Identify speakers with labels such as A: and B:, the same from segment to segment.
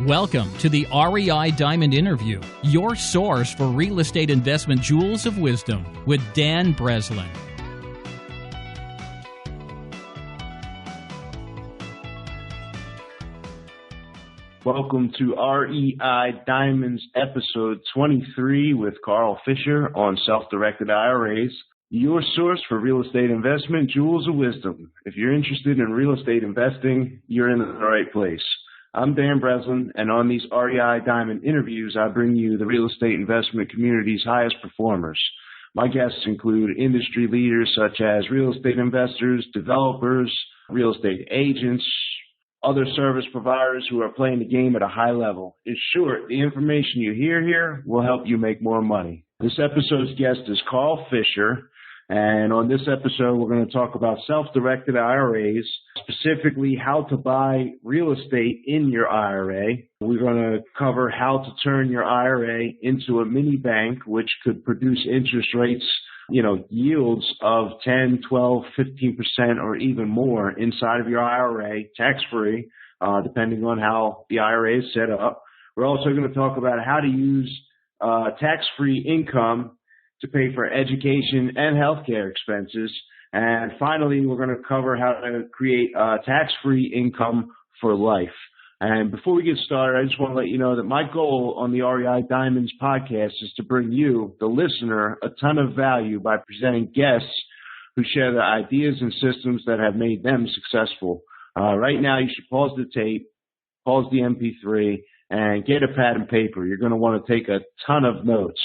A: Welcome to the REI Diamond Interview, your source for real estate investment jewels of wisdom with Dan Breslin.
B: Welcome to REI Diamonds episode 23 with Carl Fischer on self-directed IRAs, your source for real estate investment jewels of wisdom. If you're interested in real estate investing, you're in the right place. I'm Dan Breslin, and on these REI Diamond interviews, I bring you the real estate investment community's highest performers. My guests include industry leaders such as real estate investors, developers, real estate agents, other service providers who are playing the game at a high level. In short, the information you hear here will help you make more money. This episode's guest is Carl Fischer, and on this episode, we're going to talk about self-directed IRAs, specifically how to buy real estate in your IRA. We're going to cover how to turn your IRA into a mini bank, which could produce interest rates, yields of 10, 12, 15% or even more inside of your IRA, tax-free, depending on how the IRA is set up. We're also going to talk about how to use tax-free income to pay for education and healthcare expenses. And finally, we're going to cover how to create tax-free income for life. And before we get started, I just want to let you know that my goal on the REI Diamonds podcast is to bring you, the listener, a ton of value by presenting guests who share the ideas and systems that have made them successful. Right now, you should pause the tape, pause the MP3, and get a pad and paper. You're going to want to take a ton of notes.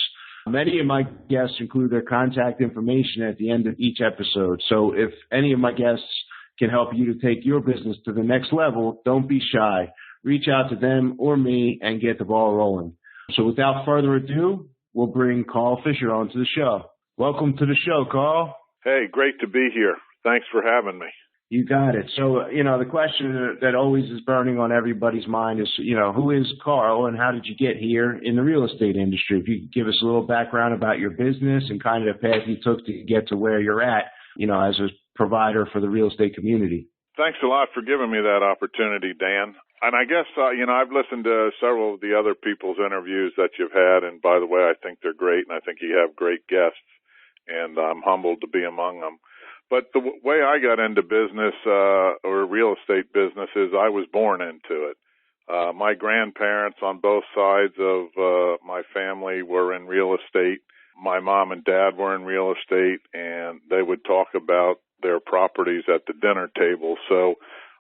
B: Many of my guests include their contact information at the end of each episode. So if any of my guests can help you to take your business to the next level, don't be shy. Reach out to them or me and get the ball rolling. So without further ado, we'll bring Carl Fischer onto the show. Welcome to the show, Carl.
C: Hey, great to be here. Thanks for having me.
B: You got it. So, the question that always is burning on everybody's mind is, who is Carl and how did you get here in the real estate industry? If you could give us a little background about your business and kind of the path you took to get to where you're at, as a provider for the real estate community.
C: Thanks a lot for giving me that opportunity, Dan. And I guess, I've listened to several of the other people's interviews that you've had. And by the way, I think they're great. And I think you have great guests. And I'm humbled to be among them. But the way I got into business or real estate business is I was born into it. My grandparents on both sides of my family were in real estate. My mom and dad were in real estate, and they would talk about their properties at the dinner table. So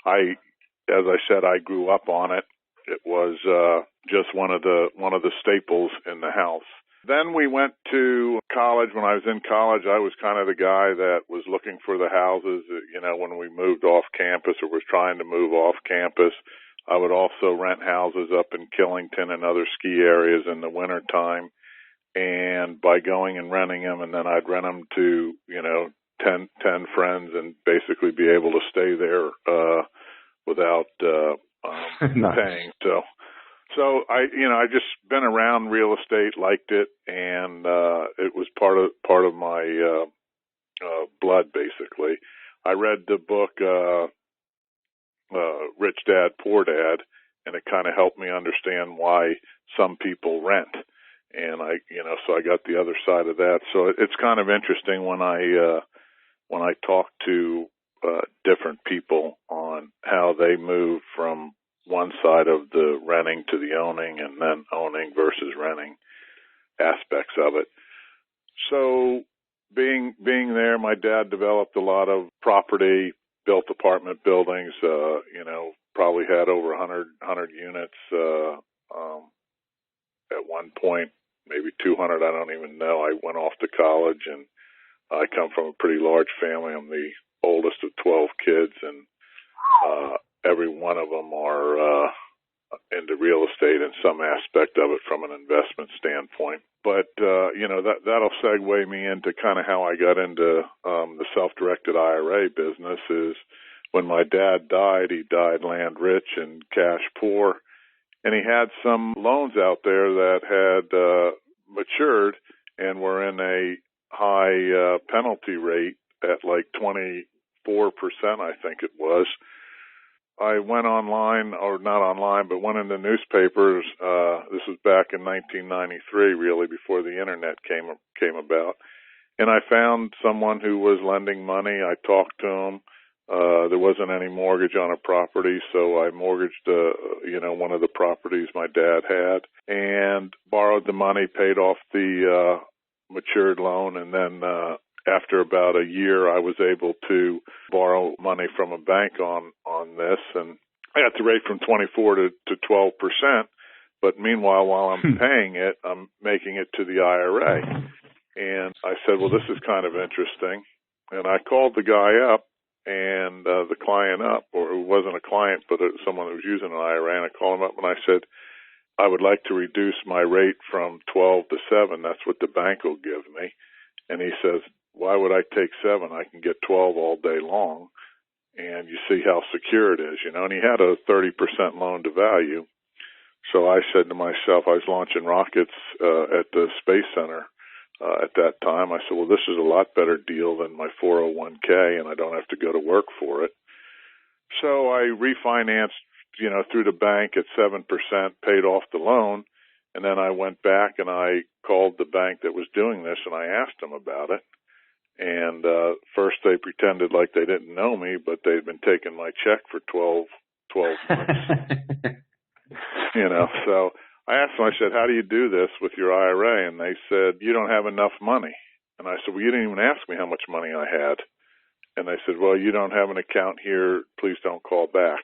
C: as I said, I grew up on it. It was just one of the staples in the house. Then we went to college. When I was in college, I was kind of the guy that was looking for the houses, when we moved off campus or was trying to move off campus. I would also rent houses up in Killington and other ski areas in the wintertime. And by going and renting them, and then I'd rent them to, 10 friends and basically be able to stay there without
B: Nice.
C: paying. So I just been around real estate, liked it, and it was part of my blood, basically. I read the book Rich Dad, Poor Dad, and it kind of helped me understand why some people rent. And so I got the other side of that. So it's kind of interesting when I talk to different people on how they move from one side of the renting to the owning and then owning versus renting aspects of it. So being there, my dad developed a lot of property, built apartment buildings, probably had over 100 units at one point, maybe 200, I don't even know. I went off to college, and I come from a pretty large family. I'm the oldest of 12 kids, and every one of them are into real estate in some aspect of it from an investment standpoint. But, that'll segue me into kind of how I got into the self-directed IRA business is when my dad died, he died land rich and cash poor. And he had some loans out there that had matured and were in a high penalty rate at like 24%, I think it was. I went online, or not online, but went into newspapers. This was back in 1993, really, before the internet came about. And I found someone who was lending money. I talked to him. There wasn't any mortgage on a property, so I mortgaged, one of the properties my dad had, and borrowed the money, paid off the matured loan, and then after about a year, I was able to borrow money from a bank on this, and I got the rate from 24 to 12%. But meanwhile, while I'm paying it, I'm making it to the IRA. And I said, well, this is kind of interesting. And I called the guy up and the client up, or it wasn't a client, but someone that was using an IRA. And I called him up and I said, I would like to reduce my rate from 12 to 7. That's what the bank will give me. And he says, why would I take 7? I can get 12 all day long. And you see how secure it is, And he had a 30% loan to value. So I said to myself, I was launching rockets at the Space Center at that time. I said, well, this is a lot better deal than my 401k, and I don't have to go to work for it. So I refinanced, through the bank at 7%, paid off the loan, and then I went back and I called the bank that was doing this, and I asked them about it. And first they pretended like they didn't know me, but they'd been taking my check for 12 months. So I asked them, I said, how do you do this with your IRA? And they said, you don't have enough money. And I said, well, you didn't even ask me how much money I had. And they said, well, you don't have an account here. Please don't call back.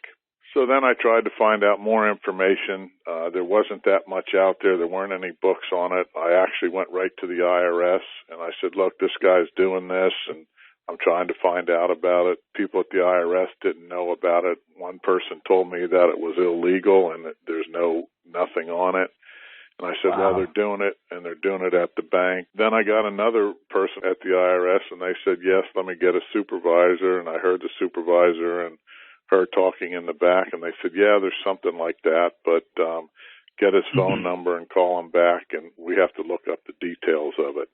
C: So then I tried to find out more information. There wasn't that much out there. There weren't any books on it. I actually went right to the IRS, and I said, look, this guy's doing this, and I'm trying to find out about it. People at the IRS didn't know about it. One person told me that it was illegal and that there's nothing on it. And I said, wow. Well, they're doing it, and they're doing it at the bank. Then I got another person at the IRS, and they said, yes, let me get a supervisor. And I heard the supervisor and her talking in the back, and they said, yeah, there's something like that, but get his phone number and call him back, and we have to look up the details of it.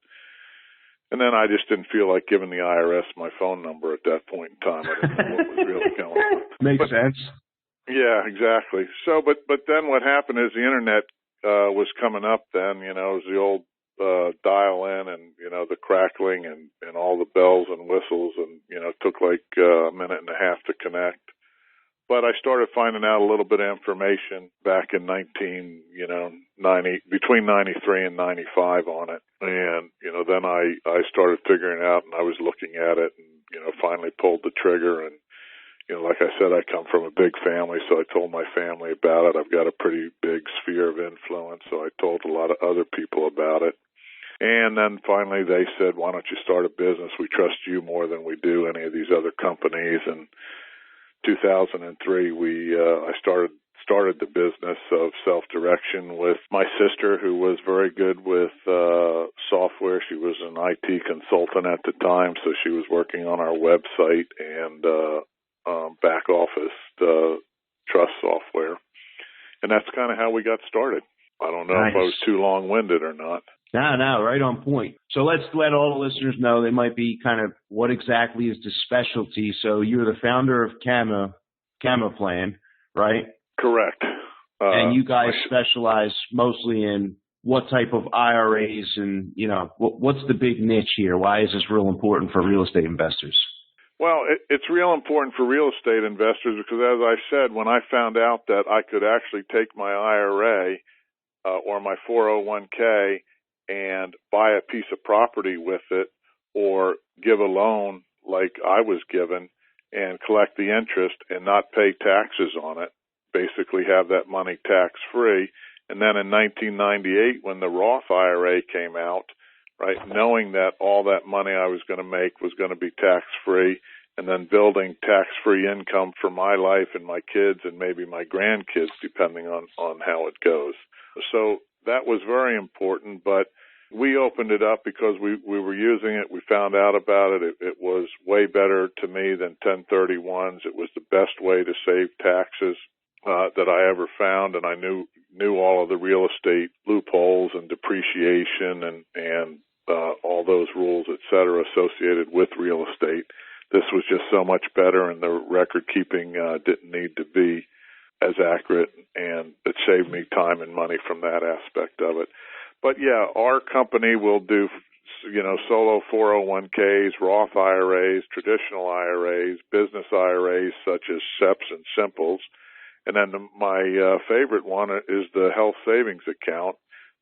C: And then I just didn't feel like giving the IRS my phone number at that point in time. I didn't know what was really going on.
B: Makes sense.
C: Yeah, exactly. So, but then what happened is the internet was coming up then, it was the old dial-in and, the crackling and all the bells and whistles, and, it took like a minute and a half to connect. But I started finding out a little bit of information back in 90, between 93 and 95 on it. And, then I started figuring out, and I was looking at it and, finally pulled the trigger. And, like I said, I come from a big family, so I told my family about it. I've got a pretty big sphere of influence, so I told a lot of other people about it. And then finally they said, why don't you start a business? We trust you more than we do any of these other companies. And 2003, I started the business of self-direction with my sister, who was very good with software. She was an IT consultant at the time, so she was working on our website and back office trust software. And that's kind of how we got started. I don't know
B: Nice.
C: If I was too long-winded or not.
B: No, right on point. So let's let all the listeners know they might be kind of what exactly is the specialty. So you're the founder of Gamma Plan, right?
C: Correct.
B: And you guys specialize mostly in what type of IRAs and, what's the big niche here? Why is this real important for real estate investors?
C: Well, it's real important for real estate investors because, as I said, when I found out that I could actually take my IRA or my 401k and buy a piece of property with it or give a loan like I was given and collect the interest and not pay taxes on it, basically have that money tax-free. And then in 1998, when the Roth IRA came out, right, knowing that all that money I was going to make was going to be tax-free, and then building tax-free income for my life and my kids and maybe my grandkids, depending on how it goes. So that was very important, but we opened it up because we were using it. We found out about it. It was way better to me than 1031s. It was the best way to save taxes that I ever found, and I knew all of the real estate loopholes and depreciation and all those rules, et cetera, associated with real estate. this was just so much better, and the record keeping didn't need to be as accurate, and it saved me time and money from that aspect of it. But yeah, our company will do, solo 401ks, Roth IRAs, traditional IRAs, business IRAs such as SEPs and Simples. And then my favorite one is the health savings account.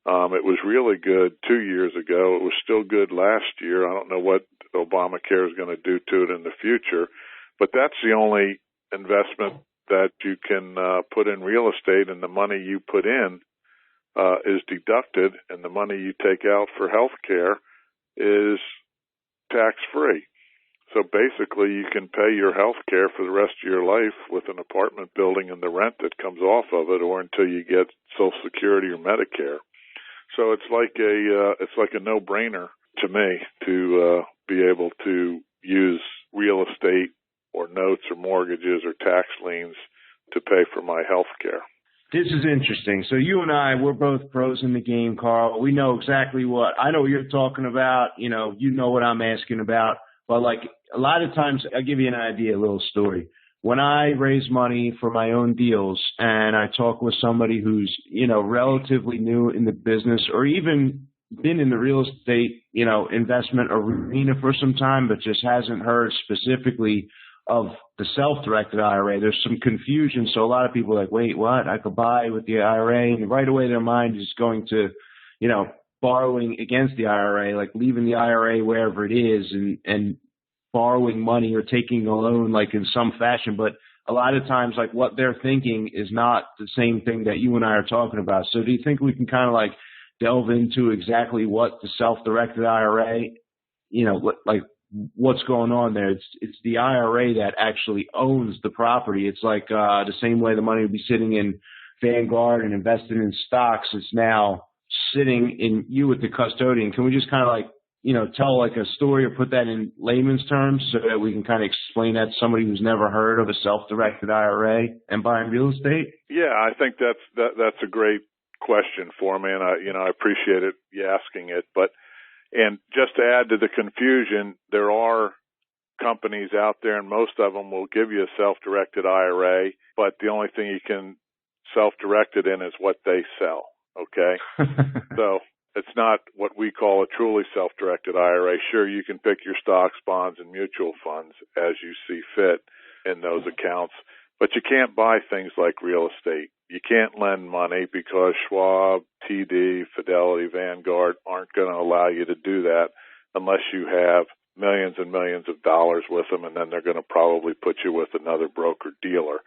C: It was really good 2 years ago. It was still good last year. I don't know what Obamacare is going to do to it in the future, but that's the only investment that you can put in real estate, and the money you put in is deducted, and the money you take out for health care is tax-free. So basically, you can pay your health care for the rest of your life with an apartment building and the rent that comes off of it, or until you get Social Security or Medicare. So it's like a no-brainer to me to be able to use real estate or notes or mortgages or tax liens to pay for my health care.
B: This is interesting. So you and I, we're both pros in the game, Carl. We know exactly I know what you're talking about. You know what I'm asking about. But like a lot of times, I'll give you an idea, a little story. When I raise money for my own deals and I talk with somebody who's, relatively new in the business or even been in the real estate, investment arena for some time, but just hasn't heard specifically of the self-directed IRA, there's some confusion. So a lot of people are like, wait, what? I could buy with the IRA. And right away their mind is going to, borrowing against the IRA, like leaving the IRA wherever it is and borrowing money or taking a loan like in some fashion. But a lot of times, like what they're thinking is not the same thing that you and I are talking about. So do you think we can kind of like delve into exactly what the self-directed IRA, what's going on there? It's the IRA that actually owns the property. It's like the same way the money would be sitting in Vanguard and invested in stocks. It's now sitting in you with the custodian. Can we just kind of like, tell like a story or put that in layman's terms so that we can kind of explain that to somebody who's never heard of a self-directed IRA and buying real estate?
C: Yeah, I think that's a great question for me, and I appreciate it you asking it. And just to add to the confusion, there are companies out there, and most of them will give you a self-directed IRA, but the only thing you can self-direct it in is what they sell, okay? So it's not what we call a truly self-directed IRA. Sure, you can pick your stocks, bonds, and mutual funds as you see fit in those accounts, but you can't buy things like real estate. You can't lend money because Schwab, TD, Fidelity, Vanguard aren't going to allow you to do that unless you have millions and millions of dollars with them, and then they're going to probably put you with another broker-dealer.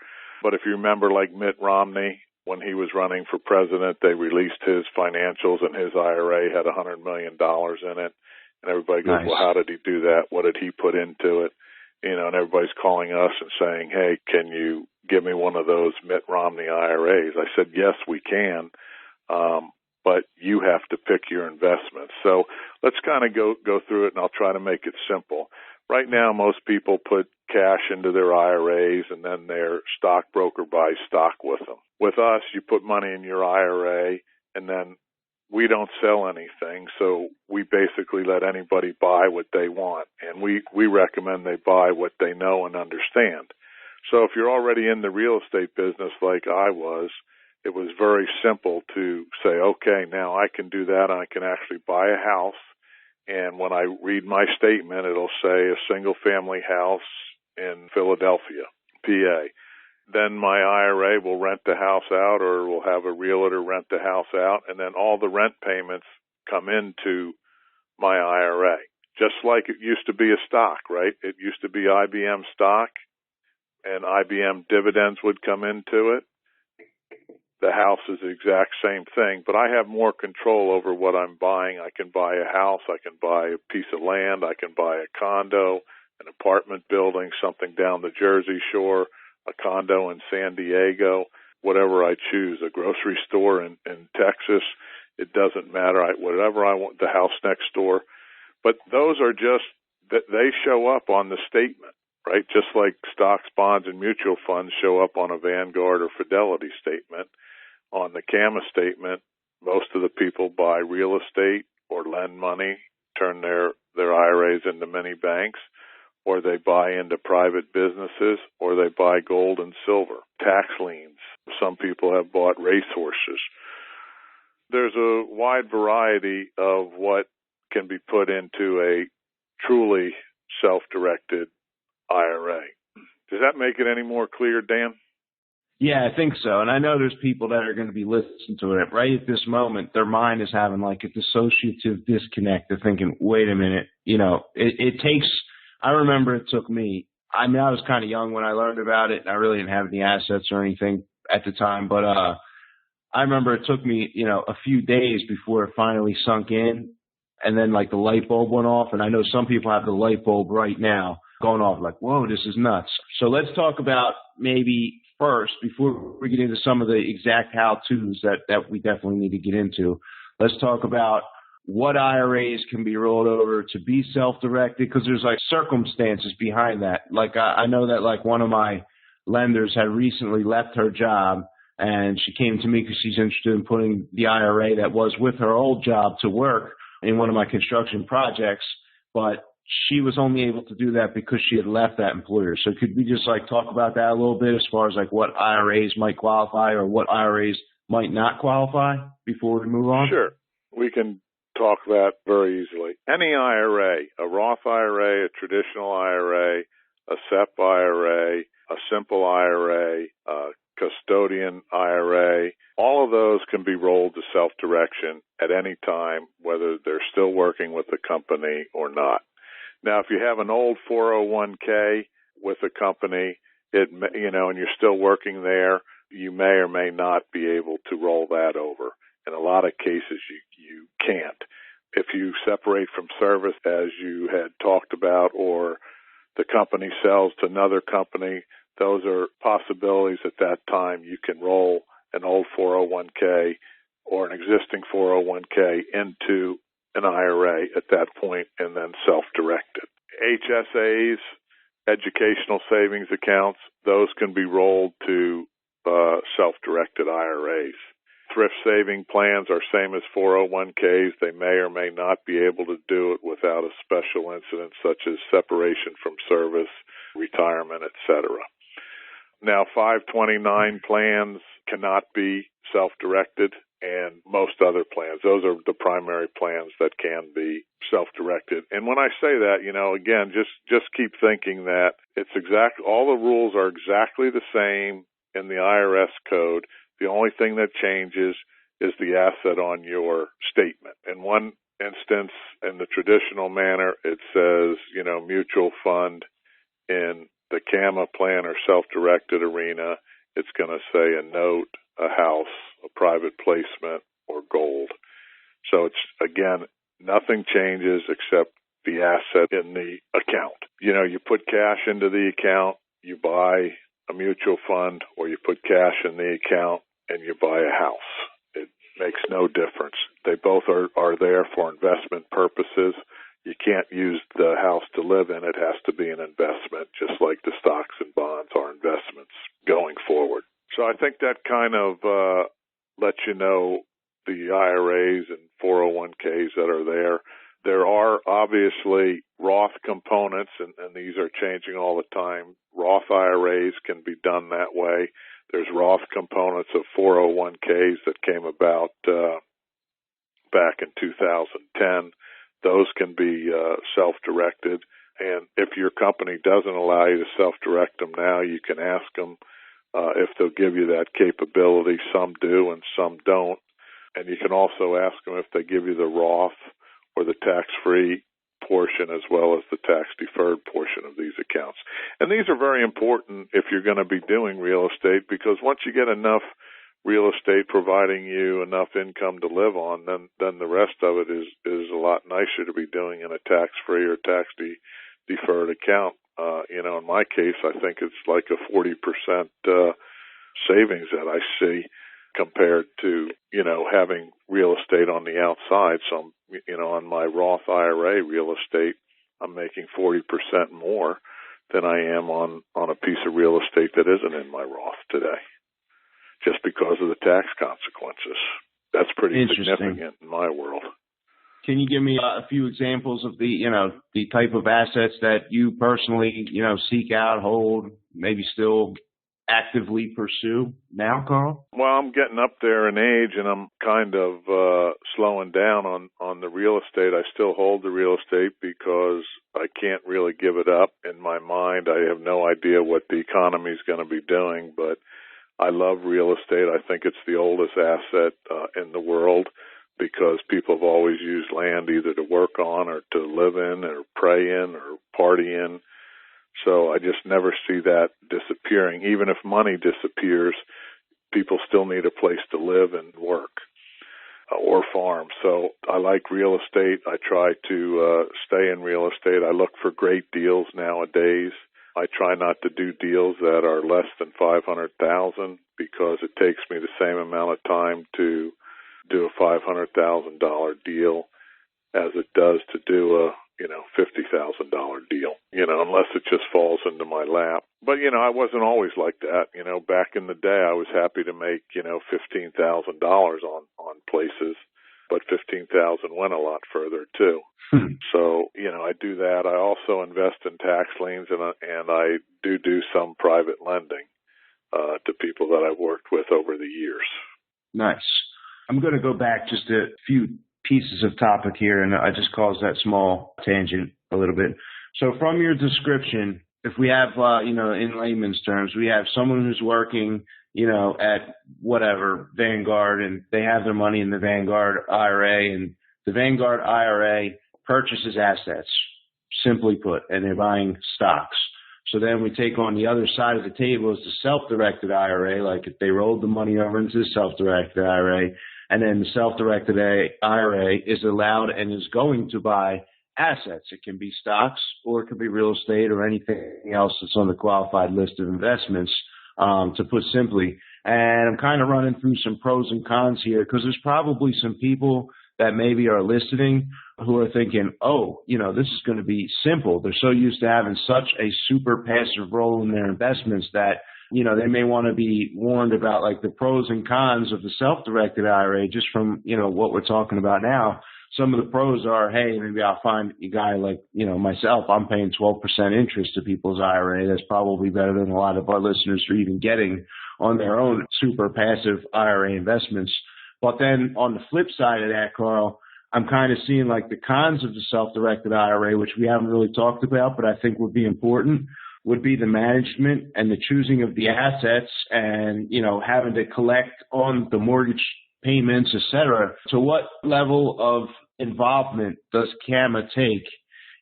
C: But if you remember, like Mitt Romney, when he was running for president, they released his financials, and his IRA had $100 million in it. And everybody goes, nice. Well, how did he do that? What did he put into it? And everybody's calling us and saying, hey, can you give me one of those Mitt Romney IRAs? I said, yes, we can, but you have to pick your investments. So let's kind of go through it, and I'll try to make it simple. Right now, most people put cash into their IRAs, and then their stockbroker buys stock with them. With us, you put money in your IRA, and then we don't sell anything, so we basically let anybody buy what they want, and we recommend they buy what they know and understand. So if you're already in the real estate business like I was, it was very simple to say, okay, now I can do that, and I can actually buy a house, and when I read my statement, it'll say a single-family house in Philadelphia, PA. Then my IRA will rent the house out, or will have a realtor rent the house out, and then all the rent payments come into my IRA, just like it used to be a stock, right? It used to be IBM stock, and IBM dividends would come into it. The house is the exact same thing, but I have more control over what I'm buying. I can buy a house, I can buy a piece of land, I can buy a condo, an apartment building, something down the Jersey Shore, a condo in San Diego, whatever I choose, a grocery store in Texas. It doesn't matter. Whatever I want, the house next door. But those are just, they show up on the statement, right? Just like stocks, bonds, and mutual funds show up on a Vanguard or Fidelity statement. On the CAMA statement, most of the people buy real estate or lend money, turn their IRAs into mini banks, or or they buy into private businesses, or they buy gold and silver, tax liens. Some people have bought racehorses. There's a wide variety of what can be put into a truly self-directed IRA. Does that make it any more clear, Dan?
B: Yeah, I think so. And I know there's people that are going to be listening to it right at this moment. Their mind is having like a dissociative disconnect. They're thinking, wait a minute, it takes, I remember it took me, I was kind of young when I learned about it, and I really didn't have any assets or anything at the time. But I remember it took me, a few days before it finally sunk in. And then like the light bulb went off. And I know some people have the light bulb right now going off like, whoa, this is nuts. So let's talk about maybe first, before we get into some of the exact how-tos that we definitely need to get into, let's talk about what IRAs can be rolled over to be self-directed, because there's like circumstances behind that. Like I know that like one of my lenders had recently left her job, and she came to me because she's interested in putting the IRA that was with her old job to work in one of my construction projects, but she was only able to do that because she had left that employer. So could we just like talk about that a little bit as far as like what IRAs might qualify or what IRAs might not qualify before we move on?
C: Sure. We can talk that very easily. Any IRA, a Roth IRA, a traditional IRA, a SEP IRA, a simple IRA, a custodian IRA, all of those can be rolled to self-direction at any time, whether they're still working with the company or not. Now, if you have an old 401k with a company, and you're still working there, you may or may not be able to roll that over. In a lot of cases, you can't. If you separate from service, as you had talked about, or the company sells to another company, those are possibilities at that time. You can roll an old 401k or an existing 401k into an IRA at that point and then self-direct it. HSAs, educational savings accounts, those can be rolled to self-directed IRAs. Thrift saving plans are same as 401ks. They may or may not be able to do it without a special incident such as separation from service, retirement, etc. Now, 529 plans cannot be self-directed, and most other plans. Those are the primary plans that can be self-directed. And when I say that, again, just keep thinking that all the rules are exactly the same in the IRS code. The only thing that changes is the asset on your statement. In one instance, in the traditional manner, it says, mutual fund. In the CAMA plan or self-directed arena, it's going to say a note, a house, a private placement, or gold. So it's, again, nothing changes except the asset in the account. You put cash into the account, you buy a mutual fund, or you put cash in the account and you buy a house. It makes no difference. They both are there for investment purposes. You can't use the house to live in. It has to be an investment, just like the stocks and bonds are investments going forward. So I think that kind of lets you know the IRAs and 401ks that are there. There are obviously Roth components, and these are changing all the time. Roth IRAs can be done that way. There's Roth components of 401ks that came about back in 2010. Those can be self-directed. And if your company doesn't allow you to self-direct them now, you can ask them if they'll give you that capability. Some do and some don't. And you can also ask them if they give you the Roth or the tax-free portion as well as the tax-deferred portion of these accounts. And these are very important if you're going to be doing real estate, because once you get enough real estate providing you enough income to live on, then the rest of it is a lot nicer to be doing in a tax-free or tax-deferred account. In my case, I think it's like a 40% savings that I see compared to, having real estate on the outside. So, on my Roth IRA real estate, I'm making 40% more than I am on a piece of real estate that isn't in my Roth today, just because of the tax consequences. That's pretty significant in my world.
B: Can you give me a few examples of the type of assets that you personally, seek out, hold, maybe still actively pursue now, Carl?
C: Well, I'm getting up there in age, and I'm kind of slowing down on the real estate. I still hold the real estate because I can't really give it up. In my mind, I have no idea what the economy is going to be doing, but I love real estate. I think it's the oldest asset in the world because people have always used land either to work on or to live in or pray in or party in. So I just never see that disappearing. Even if money disappears, people still need a place to live and work or farm. So I like real estate. I try to stay in real estate. I look for great deals nowadays. I try not to do deals that are less than $500,000 because it takes me the same amount of time to do a $500,000 deal as it does to do a $50,000 deal, unless it just falls into my lap. But, I wasn't always like that. Back in the day, I was happy to make, $15,000 on places, but $15,000 went a lot further too. So, I do that. I also invest in tax liens and I do some private lending, to people that I've worked with over the years.
B: Nice. I'm going to go back just a few pieces of topic here, and I just caused that small tangent a little bit. So from your description, if we have, in layman's terms, we have someone who's working, at whatever, Vanguard, and they have their money in the Vanguard IRA, and the Vanguard IRA purchases assets, simply put, and they're buying stocks. So then we take on the other side of the table is the self-directed IRA, like if they rolled the money over into the self-directed IRA, and then the self-directed IRA is allowed and is going to buy assets. It can be stocks or it could be real estate or anything else that's on the qualified list of investments, to put simply. And I'm kind of running through some pros and cons here because there's probably some people that maybe are listening who are thinking, this is going to be simple. They're so used to having such a super passive role in their investments that, they may want to be warned about like the pros and cons of the self-directed IRA just from, what we're talking about now. Some of the pros are, hey, maybe I'll find a guy like, myself. I'm paying 12% interest to people's IRA. That's probably better than a lot of our listeners are even getting on their own super passive IRA investments. But then on the flip side of that, Carl, I'm kind of seeing like the cons of the self-directed IRA, which we haven't really talked about, but I think would be important, would be the management and the choosing of the assets and, having to collect on the mortgage payments, et cetera. So what level of involvement does CAMA take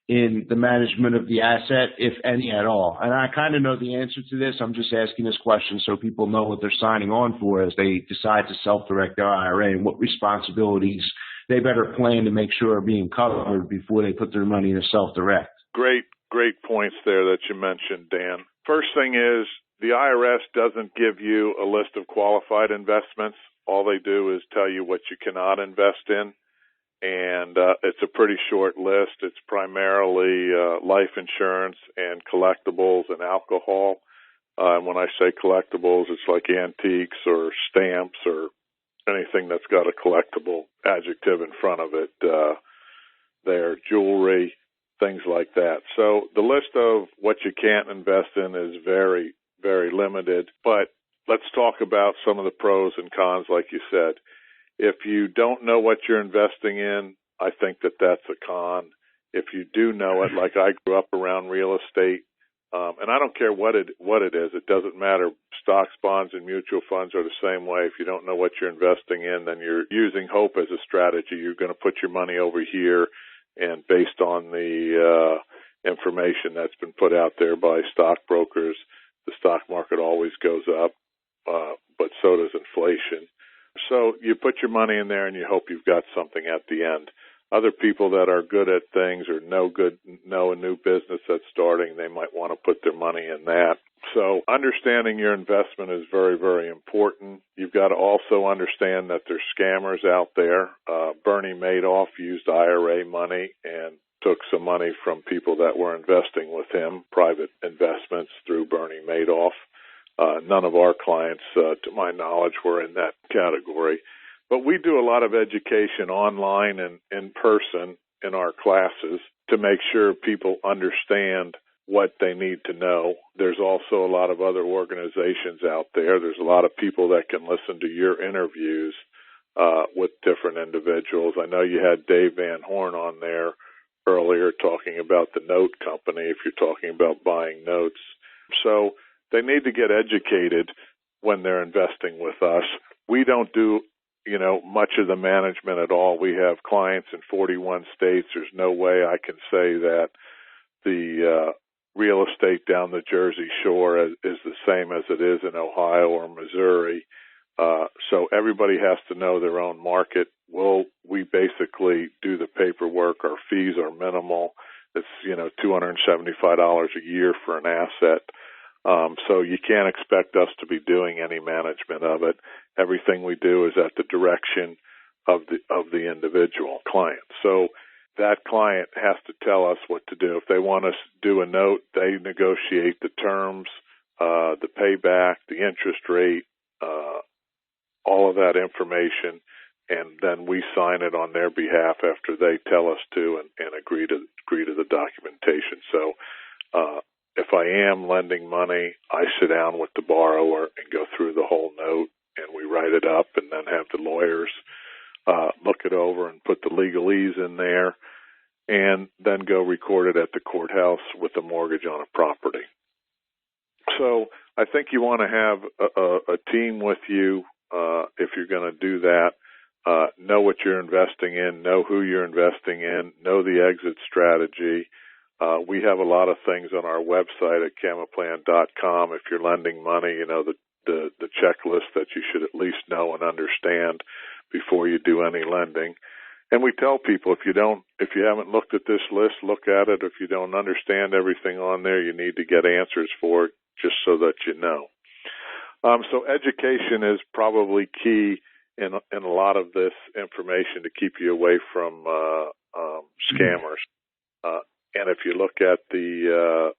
B: in the management of the asset, if any at all? And I kind of know the answer to this. I'm just asking this question so people know what they're signing on for as they decide to self-direct their IRA and what responsibilities they better plan to make sure are being covered before they put their money in a self-direct.
C: Great points there that you mentioned, Dan. First thing is the IRS doesn't give you a list of qualified investments. All they do is tell you what you cannot invest in. And it's a pretty short list. It's primarily life insurance and collectibles and alcohol. And when I say collectibles, it's like antiques or stamps or anything that's got a collectible adjective in front of it. Their jewelry, things like that. So the list of what you can't invest in is very, very limited. But let's talk about some of the pros and cons, like you said. If you don't know what you're investing in, I think that that's a con. If you do know it, like I grew up around real estate, and I don't care what it is. It doesn't matter. Stocks, bonds, and mutual funds are the same way. If you don't know what you're investing in, then you're using hope as a strategy. You're going to put your money over here, and based on the information that's been put out there by stockbrokers, the stock market always goes up, but so does inflation. So you put your money in there and you hope you've got something at the end. Other people that are good at things or know a new business that's starting, they might want to put their money in that. So understanding your investment is very, very important. You've got to also understand that there's scammers out there. Bernie Madoff used IRA money and took some money from people that were investing with him, private investments through Bernie Madoff. None of our clients, to my knowledge, were in that category. But we do a lot of education online and in person in our classes to make sure people understand what they need to know. There's also a lot of other organizations out there. There's a lot of people that can listen to your interviews with different individuals. I know you had Dave Van Horn on there earlier talking about the note company if you're talking about buying notes. So they need to get educated when they're investing with us. We don't do, much of the management at all. We have clients in 41 states. There's no way I can say that the real estate down the Jersey Shore is the same as it is in Ohio or Missouri. So everybody has to know their own market. We basically do the paperwork. Our fees are minimal. It's, $275 a year for an asset. So you can't expect us to be doing any management of it. Everything we do is at the direction of the individual client. So that client has to tell us what to do. If they want us to do a note, they negotiate the terms, the payback, the interest rate, all of that information, and then we sign it on their behalf after they tell us to and agree to the documentation. So if I am lending money, I sit down with the borrower and go through the whole note, and we write it up and then have the lawyers look it over and put the legalese in there, and then go record it at the courthouse with a mortgage on a property. So I think you want to have a team with you if you're going to do that. Know what you're investing in, know who you're investing in, know the exit strategy. We have a lot of things on our website at camaplan.com. If you're lending money, the checklist that you should at least know and understand before you do any lending. And we tell people if you haven't looked at this list, look at it. If you don't understand everything on there, you need to get answers for it just so that you know. So education is probably key in a lot of this information to keep you away from scammers. And if you look at the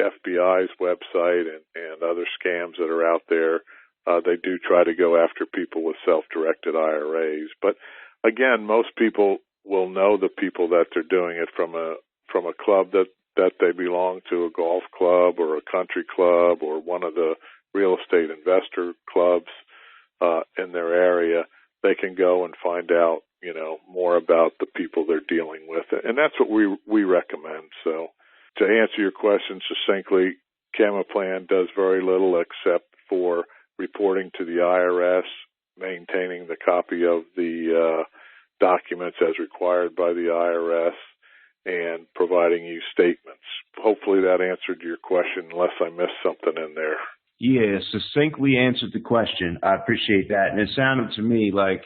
C: FBI's website and other scams that are out there, they do try to go after people with self-directed IRAs. But again, most people will know the people that they're doing it from a club that they belong to, a golf club or a country club or one of the real estate investor clubs in their area. They can go and find out, more about the people they're dealing with. And that's what we recommend. So to answer your question succinctly, Camaplan does very little except for reporting to the IRS, maintaining the copy of the documents as required by the IRS, and providing you statements. Hopefully that answered your question, unless I missed something in there.
B: Yeah, succinctly answered the question. I appreciate that. And it sounded to me like,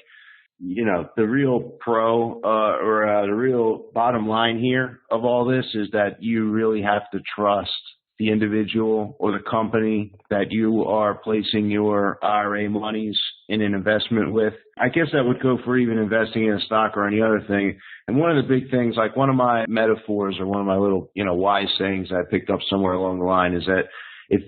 B: the real the real bottom line here of all this is that you really have to trust the individual or the company that you are placing your IRA monies in an investment with. I guess that would go for even investing in a stock or any other thing. And one of the big things, like one of my metaphors or one of my little, wise sayings I picked up somewhere along the line is that if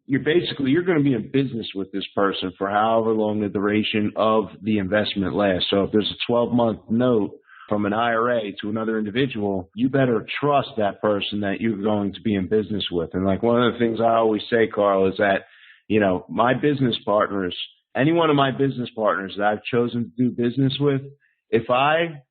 B: you're going to be in business with this person for however long the duration of the investment lasts. So if there's a 12-month note from an IRA to another individual, you better trust that person that you're going to be in business with. And like one of the things I always say, Carl, is that, my business partners, any one of my business partners that I've chosen to do business with, if I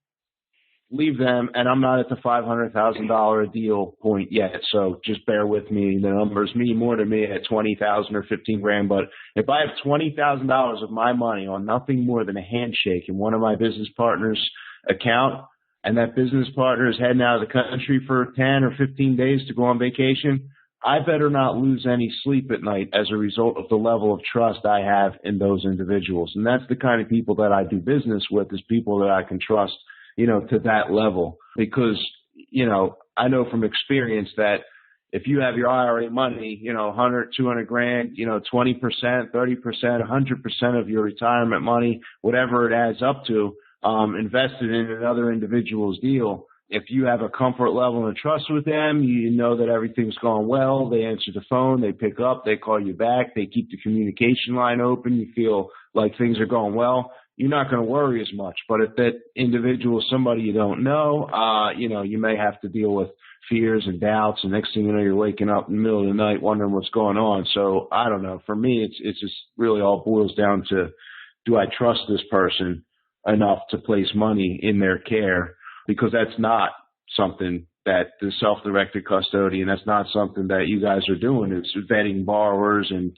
B: leave them, and I'm not at the $500,000 a deal point yet, so just bear with me. The numbers mean more to me at $20,000 or $15,000. But if I have $20,000 of my money on nothing more than a handshake in one of my business partners' account, and that business partner is heading out of the country for 10 or 15 days to go on vacation, I better not lose any sleep at night as a result of the level of trust I have in those individuals. And that's the kind of people that I do business with, is people that I can trust, to that level. Because, I know from experience that if you have your IRA money, 100, 200 grand, 20%, 30%, 100% of your retirement money, whatever it adds up to, invested in another individual's deal, if you have a comfort level and trust with them, you know that everything's going well. They answer the phone, they pick up, they call you back, they keep the communication line open. You feel like things are going well, you're not going to worry as much. But if that individual is somebody you don't know, you may have to deal with fears and doubts, and next thing you know, you're waking up in the middle of the night wondering what's going on. So I don't know. For me, it's just really all boils down to, do I trust this person enough to place money in their care? Because that's not something that the self-directed custodian, that's not something that you guys are doing. It's vetting borrowers and,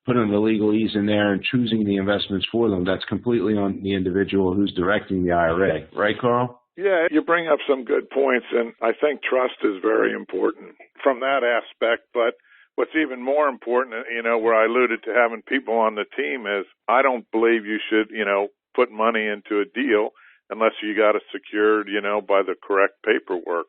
B: putting the legalese in there and choosing the investments for them. That's completely on the individual who's directing the IRA. Right, Carl?
C: Yeah, you bring up some good points, and I think trust is very important from that aspect. But what's even more important, where I alluded to having people on the team, is I don't believe you should, put money into a deal unless you got it secured, by the correct paperwork.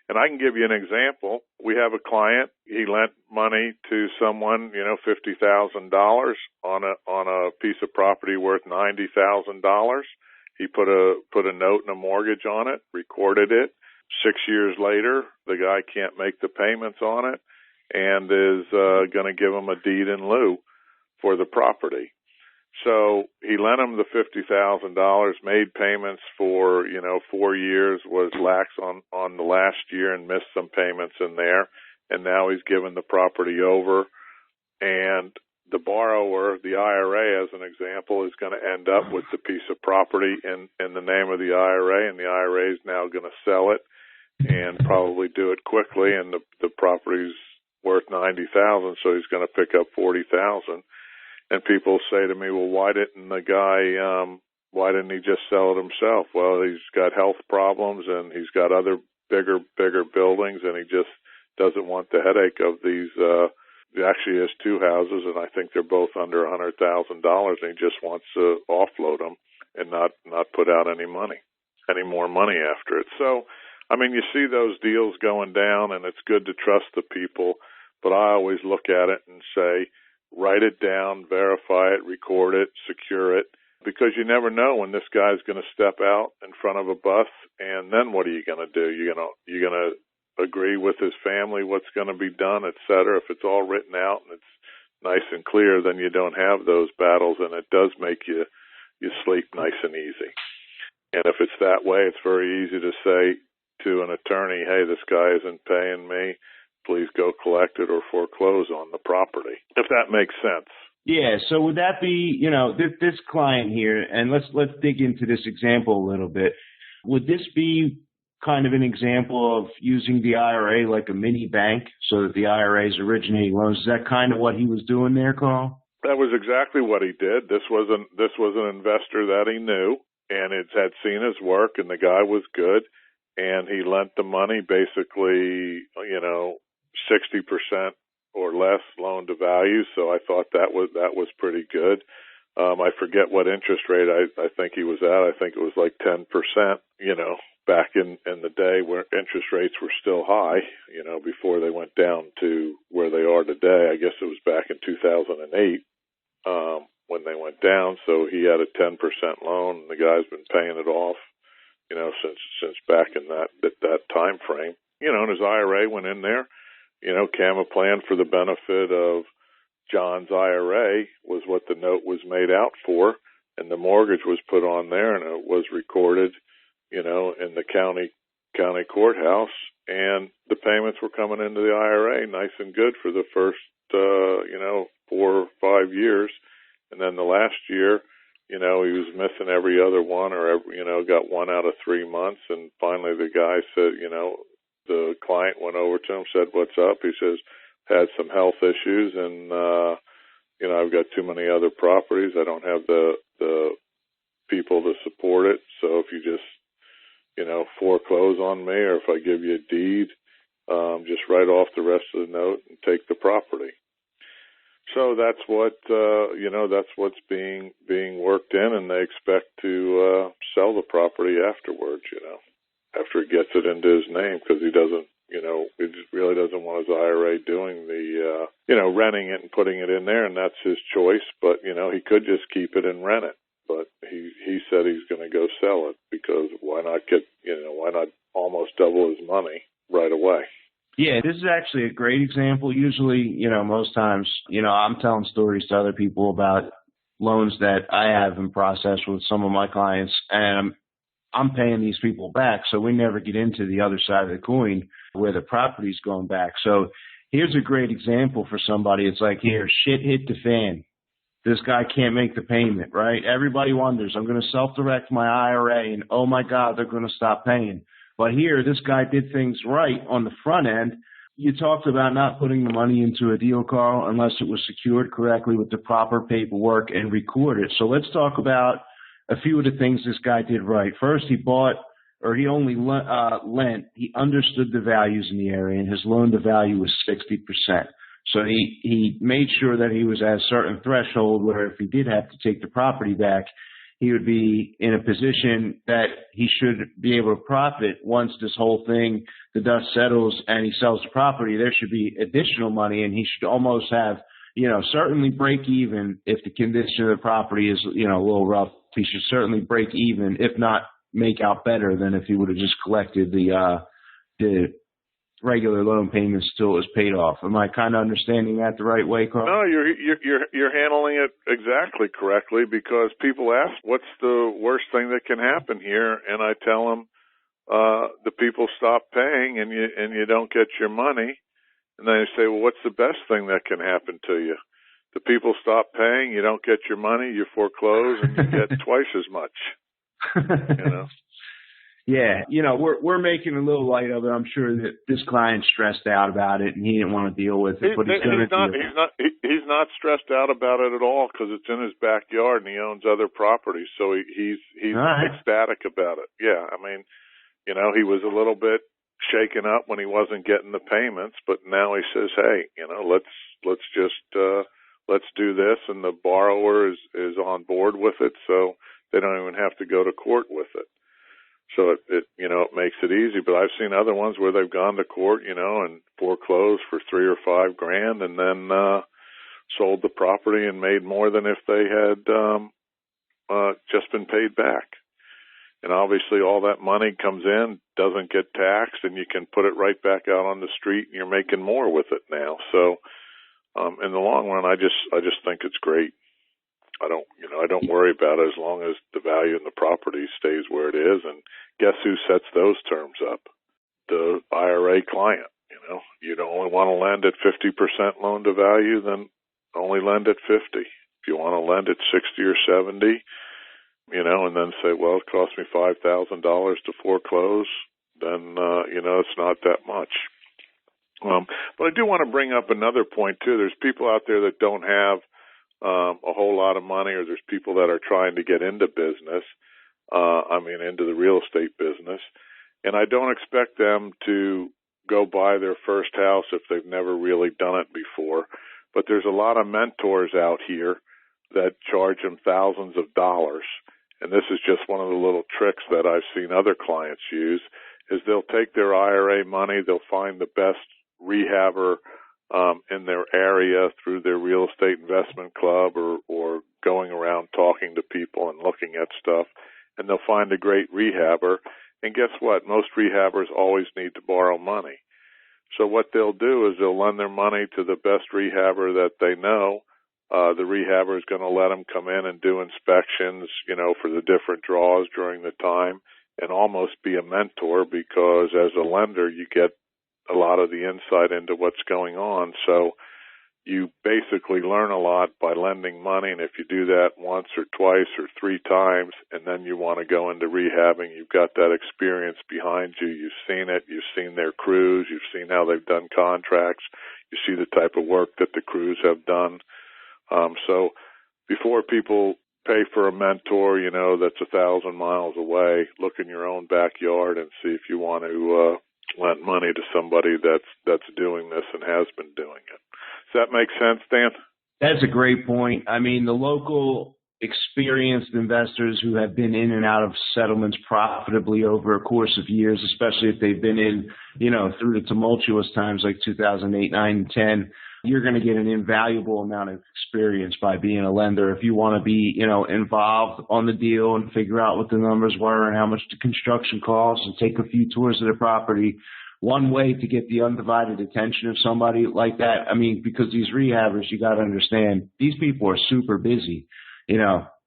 C: And I can give you an example. We have a client. He lent money to someone, $50,000 on a piece of property worth $90,000. He put a note and a mortgage on it, recorded it. 6 years later, the guy can't make the payments on it and is going to give him a deed in lieu for the property. So he lent him the $50,000, made payments for, 4 years, was lax on the last year and missed some payments in there. And now he's given the property over. And the borrower, the IRA, as an example, is going to end up with the piece of property in the name of the IRA. And the IRA is now going to sell it and probably do it quickly. And the property's worth $90,000, so he's going to pick up $40,000. And people say to me, well, why didn't he just sell it himself? Well, he's got health problems and he's got other bigger buildings, and he just doesn't want the headache of these. He actually has two houses, and I think they're both under $100,000, and he just wants to offload them and not put out any more money after it. So, you see those deals going down, and it's good to trust the people, but I always look at it and say, write it down, verify it, record it, secure it, because you never know when this guy's going to step out in front of a bus, and then what are you going to do? You're going to agree with his family what's going to be done, et cetera. If it's all written out and it's nice and clear, then you don't have those battles, and it does make you sleep nice and easy. And if it's that way, it's very easy to say to an attorney, hey, this guy isn't paying me. Please go collect it or foreclose on the property, if that makes sense.
B: Yeah. So would that be, this client here, and let's dig into this example a little bit. Would this be kind of an example of using the IRA like a mini bank so that the IRA is originating loans? Is that kind of what he was doing there, Carl?
C: That was exactly what he did. This was an investor that he knew, and it had seen his work, and the guy was good, and he lent the money basically, 60% or less loan to value. So I thought that was pretty good. I forget what interest rate I think he was at. I think it was like 10%, back in the day where interest rates were still high, before they went down to where they are today. I guess it was back in 2008 when they went down. So he had a 10% loan, and the guy's been paying it off, since back in that time frame. And his IRA went in there. CAMA plan for the benefit of John's IRA was what the note was made out for, and the mortgage was put on there, and it was recorded, in the county courthouse, and the payments were coming into the IRA nice and good for the first, 4 or 5 years. And then the last year, he was missing every other one, or got 1 out of 3 months. And finally the guy said, the client went over to him, said, what's up? He says, had some health issues, and, I've got too many other properties. I don't have the people to support it. So if you just, foreclose on me, or if I give you a deed, just write off the rest of the note and take the property. So that's what's being worked in, and they expect to sell the property afterwards, after he gets it into his name, because he doesn't, he really doesn't want his IRA doing the, renting it and putting it in there, and that's his choice. But, he could just keep it and rent it. But he said he's going to go sell it, because why not almost double his money right away?
B: Yeah, this is actually a great example. Usually, most times, I'm telling stories to other people about loans that I have in process with some of my clients, and I'm paying these people back. So we never get into the other side of the coin where the property's going back. So here's a great example for somebody. It's like, here, shit hit the fan. This guy can't make the payment, right? Everybody wonders, I'm going to self-direct my IRA, and oh my God, they're going to stop paying. But here, this guy did things right on the front end. You talked about not putting the money into a deal, Carl, unless it was secured correctly with the proper paperwork and recorded. So let's talk about a few of the things this guy did right. First, he only lent. He understood the values in the area, and his loan to value was 60%. So he made sure that he was at a certain threshold where if he did have to take the property back, he would be in a position that he should be able to profit once this whole thing, the dust settles and he sells the property. There should be additional money, and he should almost have, certainly break even if the condition of the property is, a little rough. He should certainly break even, if not make out better than if he would have just collected the regular loan payments till it was paid off. Am I kind of understanding that the right way, Carl?
C: No, you're handling it exactly correctly, because people ask, what's the worst thing that can happen here? And I tell them, the people stop paying and you don't get your money. And then I say, well, what's the best thing that can happen to you? The people stop paying, you don't get your money, you foreclose, and you get twice as much.
B: Yeah, we're making a little light of it. I'm sure that this client's stressed out about it and he didn't want to deal with it, but
C: he's not stressed out about it at all, because it's in his backyard and he owns other properties, so he's ecstatic about it. Yeah, I mean, he was a little bit shaken up when he wasn't getting the payments, but now he says, hey, let's do this, and the borrower is on board with it, so they don't even have to go to court with it. So it makes it easy. But I've seen other ones where they've gone to court, and foreclosed for $3,000 or $5,000, and then sold the property and made more than if they had just been paid back. And obviously all that money comes in, doesn't get taxed, and you can put it right back out on the street, and you're making more with it now. So in the long run, I just think it's great. I don't worry about it as long as the value in the property stays where it is. And guess who sets those terms up? The IRA client. You don't only want to lend at 50% loan to value, then only lend at 50. If you want to lend at 60 or 70, and then say, well, it cost me $5,000 to foreclose, then, it's not that much. But I do want to bring up another point too. There's people out there that don't have a whole lot of money, or there's people that are trying to get into business, into the real estate business. And I don't expect them to go buy their first house if they've never really done it before. But there's a lot of mentors out here that charge them thousands of dollars. And this is just one of the little tricks that I've seen other clients use, is they'll take their IRA money, they'll find the best rehabber in their area through their real estate investment club, or going around talking to people and looking at stuff, and they'll find a great rehabber. And guess what? Most rehabbers always need to borrow money. So what they'll do is they'll lend their money to the best rehabber that they know. The rehabber is going to let them come in and do inspections, for the different draws during the time, and almost be a mentor, because as a lender, you get a lot of the insight into what's going on. So you basically learn a lot by lending money. And if you do that once or twice or 3 times, and then you want to go into rehabbing, you've got that experience behind you. You've seen it. You've seen their crews. You've seen how they've done contracts. You see the type of work that the crews have done. So before people pay for a mentor, that's 1,000 miles away, look in your own backyard and see if you want to lend money to somebody that's doing this and has been doing it. Does that make sense, Dan?
B: That's a great point. I mean, the local experienced investors who have been in and out of settlements profitably over a course of years, especially if they've been in, through the tumultuous times like 2008, 9, and 10, you're going to get an invaluable amount of experience by being a lender. If you want to be, involved on the deal and figure out what the numbers were and how much the construction costs, and take a few tours of the property, one way to get the undivided attention of somebody like that, because these rehabbers, you got to understand, these people are super busy.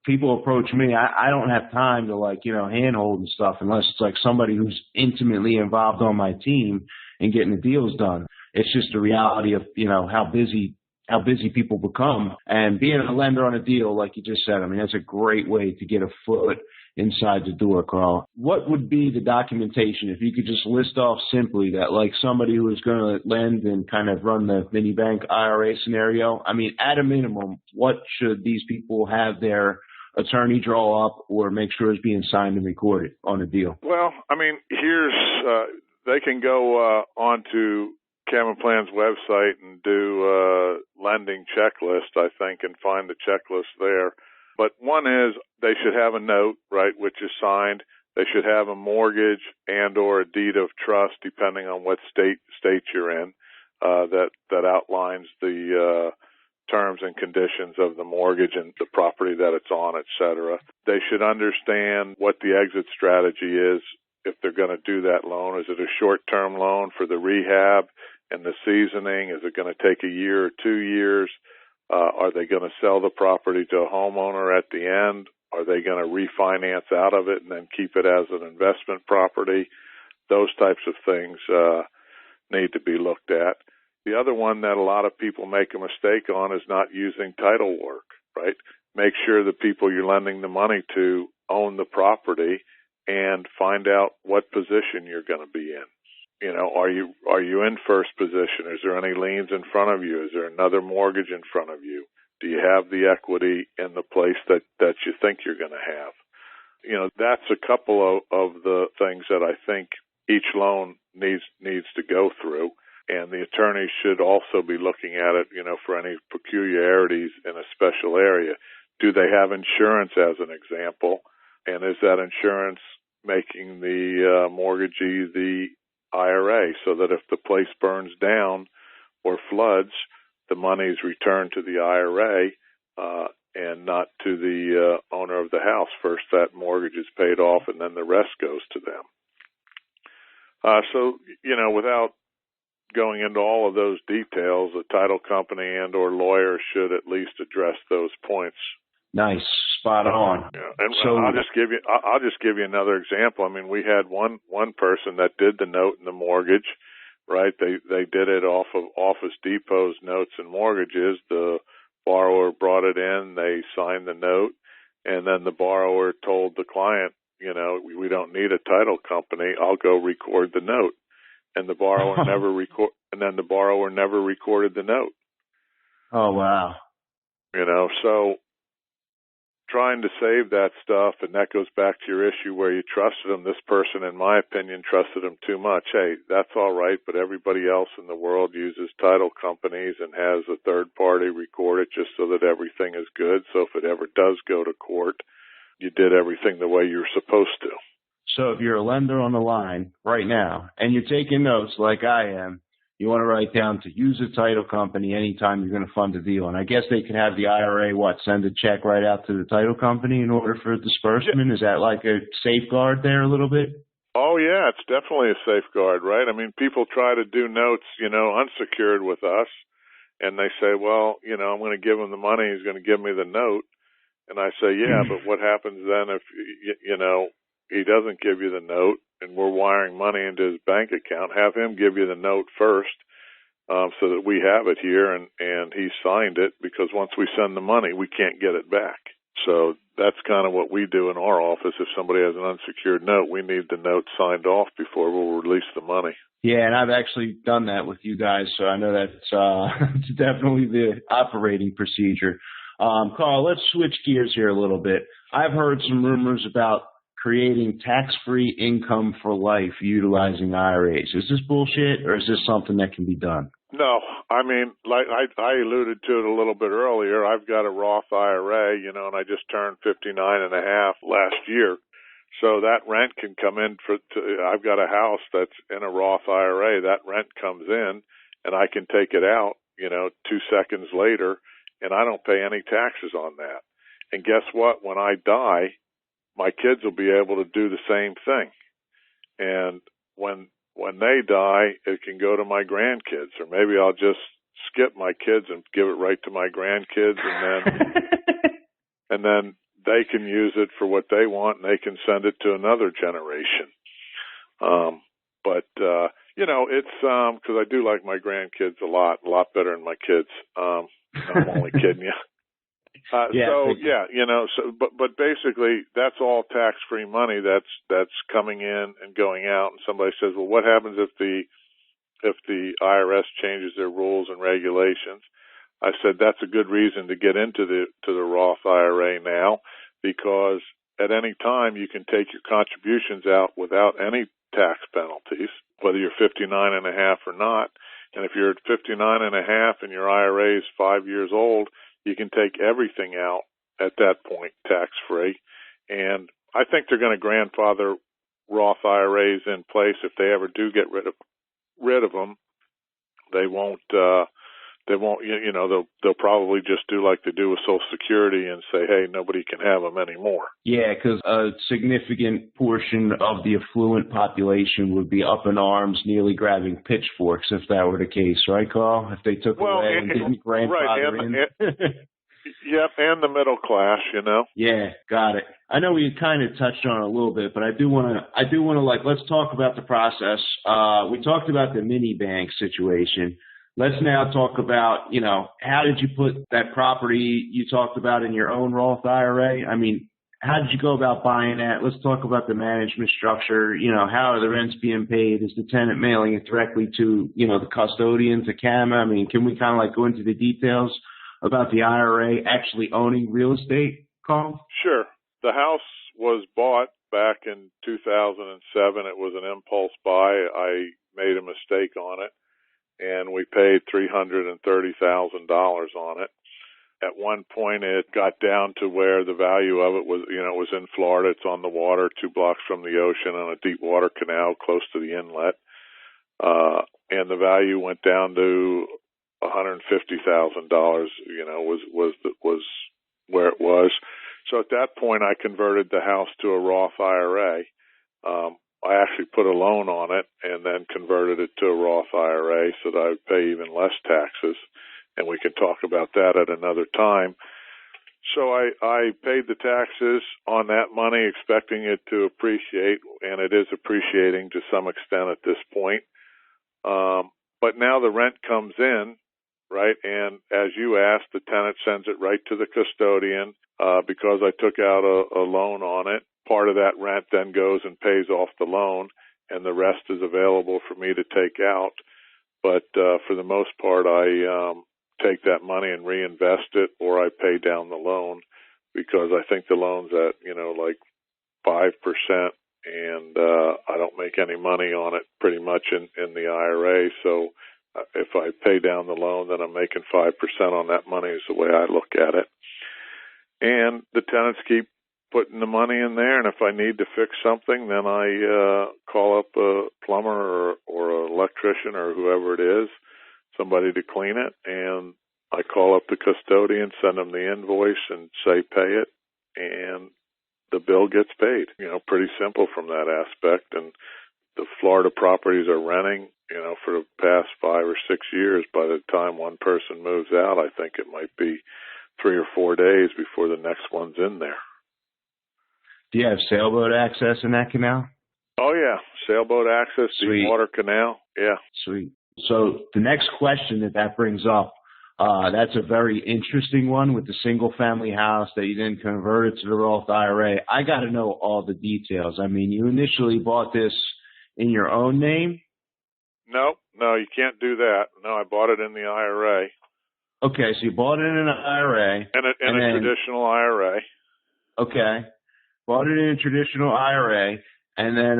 B: people approach me. I don't have time to handhold and stuff unless it's like somebody who's intimately involved on my team and getting the deals done. It's just the reality of, how busy people become, and being a lender on a deal, like you just said, I mean, that's a great way to get a foot inside the door, Carl. What would be the documentation if you could just list off simply that, like, somebody who is going to lend and kind of run the mini bank IRA scenario? I mean, at a minimum, what should these people have their attorney draw up or make sure it's being signed and recorded on a deal?
C: Well, I mean, they can go onto Cameron Plan's website and do lending checklist, I think, and find the checklist there. But one is they should have a note, right, which is signed. They should have a mortgage and or a deed of trust, depending on what state you're in, that outlines the terms and conditions of the mortgage and the property that it's on, et cetera. They should understand what the exit strategy is if they're going to do that loan. Is it a short-term loan for the rehab and the seasoning? Is it going to take a year or 2 years? Are they going to sell the property to a homeowner at the end? Are they going to refinance out of it and then keep it as an investment property? Those types of things need to be looked at. The other one that a lot of people make a mistake on is not using title work, right? Make sure the people you're lending the money to own the property and find out what position you're going to be in. Are you in first position? Is there any liens in front of you? Is there another mortgage in front of you? Do you have the equity in the place that you think you're going to have? That's a couple of the things that I think each loan needs to go through. And the attorney should also be looking at it, for any peculiarities in a special area. Do they have insurance, as an example? And is that insurance making the mortgagee the IRA, so that if the place burns down or floods, the money is returned to the IRA and not to the owner of the house? First, that mortgage is paid off, and then the rest goes to them. So, without going into all of those details, a title company and or lawyer should at least address those points.
B: Nice, spot on.
C: Yeah. And so I'll just give you another example. I mean, we had one person that did the note and the mortgage, right? They did it off of Office Depot's notes and mortgages. The borrower brought it in, they signed the note, and then the borrower told the client, we don't need a title company. I'll go record the note. And the borrower never recorded the note.
B: Oh, wow.
C: So trying to save that stuff, and that goes back to your issue where you trusted them. This person, in my opinion, trusted them too much. Hey, that's all right, but everybody else in the world uses title companies and has a third party record it just so that everything is good. So if it ever does go to court, you did everything the way you're supposed to.
B: So if you're a lender on the line right now and you're taking notes like I am, you want to write down to use a title company anytime you're going to fund a deal. And I guess they can have the IRA, send a check right out to the title company in order for disbursement? Is that like a safeguard there a little bit?
C: Oh, yeah, it's definitely a safeguard, right? I mean, people try to do notes, unsecured with us, and they say, well, I'm going to give him the money, he's going to give me the note. And I say, yeah, but what happens then if, he doesn't give you the note and we're wiring money into his bank account? Have him give you the note first so that we have it here and he signed it, because once we send the money, we can't get it back. So that's kind of what we do in our office. If somebody has an unsecured note, we need the note signed off before we'll release the money. Yeah,
B: and I've actually done that with you guys, so I know that's it's definitely the operating procedure. Carl, let's switch gears here a little bit. I've heard some rumors about creating tax-free income for life utilizing IRAs. Is this bullshit, or is this something that can be done?
C: No, I mean, like I alluded to it a little bit earlier. I've got a Roth IRA, and I just turned 59 and a half last year. So that rent can come in I've got a house that's in a Roth IRA. That rent comes in, and I can take it out, 2 seconds later, and I don't pay any taxes on that. And guess what? When I die, my kids will be able to do the same thing. And when they die, it can go to my grandkids, or maybe I'll just skip my kids and give it right to my grandkids, and and then they can use it for what they want, and they can send it to another generation. It's because I do like my grandkids a lot better than my kids. I'm only kidding you. But basically that's all tax-free money that's coming in and going out. And somebody says, well, what happens if the IRS changes their rules and regulations? I said, that's a good reason to get into the Roth IRA now, because at any time you can take your contributions out without any tax penalties, whether you're 59 and a half or not. And if you're at 59 and a half and your IRA is 5 years old, you can take everything out at that point tax-free. And I think they're going to grandfather Roth IRAs in place. If they ever do get rid of them, they won't, they'll probably just do like they do with Social Security and say, hey, nobody can have them anymore.
B: Yeah, because a significant portion of the affluent population would be up in arms, nearly grabbing pitchforks if that were the case, right, Carl? If they took away and didn't grandfather in.
C: Yep, and the middle class,
B: Yeah, got it. I know we kind of touched on it a little bit, but I do want to let's talk about the process. We talked about the mini bank situation. Let's now talk about, how did you put that property you talked about in your own Roth IRA? I mean, how did you go about buying that? Let's talk about the management structure. How are the rents being paid? Is the tenant mailing it directly to, the custodian, to CAMA? I mean, can we kind of go into the details about the IRA actually owning real estate, Carl?
C: Sure. The house was bought back in 2007. It was an impulse buy. I made a mistake on it, and we paid $330,000 on it. At one point, it got down to where the value of it was, it was in Florida. It's on the water, 2 blocks from the ocean on a deep water canal close to the inlet. And the value went down to $150,000, was where it was. So at that point, I converted the house to a Roth IRA. I actually put a loan on it and then converted it to a Roth IRA so that I would pay even less taxes. And we can talk about that at another time. So I paid the taxes on that money, expecting it to appreciate, and it is appreciating to some extent at this point. But now the rent comes in, right? And as you asked, the tenant sends it right to the custodian because I took out a loan on it. Part of that rent then goes and pays off the loan, and the rest is available for me to take out. But for the most part, I take that money and reinvest it, or I pay down the loan because I think the loan's at, 5%, and I don't make any money on it pretty much in the IRA. So if I pay down the loan, then I'm making 5% on that money is the way I look at it. And the tenants keep putting the money in there, and if I need to fix something, then I call up a plumber or an electrician or whoever it is, somebody to clean it, and I call up the custodian, send them the invoice, and say pay it, and the bill gets paid. Pretty simple from that aspect. And the Florida properties are renting, for the past 5 or 6 years. By the time one person moves out, I think it might be 3 or 4 days before the next one's in there.
B: Do you have sailboat access in that canal?
C: Oh, yeah. Sailboat access, deep water canal. Yeah.
B: Sweet. So the next question that brings up, that's a very interesting one with the single-family house that you then converted to the Roth IRA. I got to know all the details. I mean, you initially bought this in your own name?
C: No, you can't do that. No, I bought it in the IRA.
B: Okay, so you bought it in an IRA.
C: In a traditional IRA.
B: Okay. Bought it in a traditional IRA, and then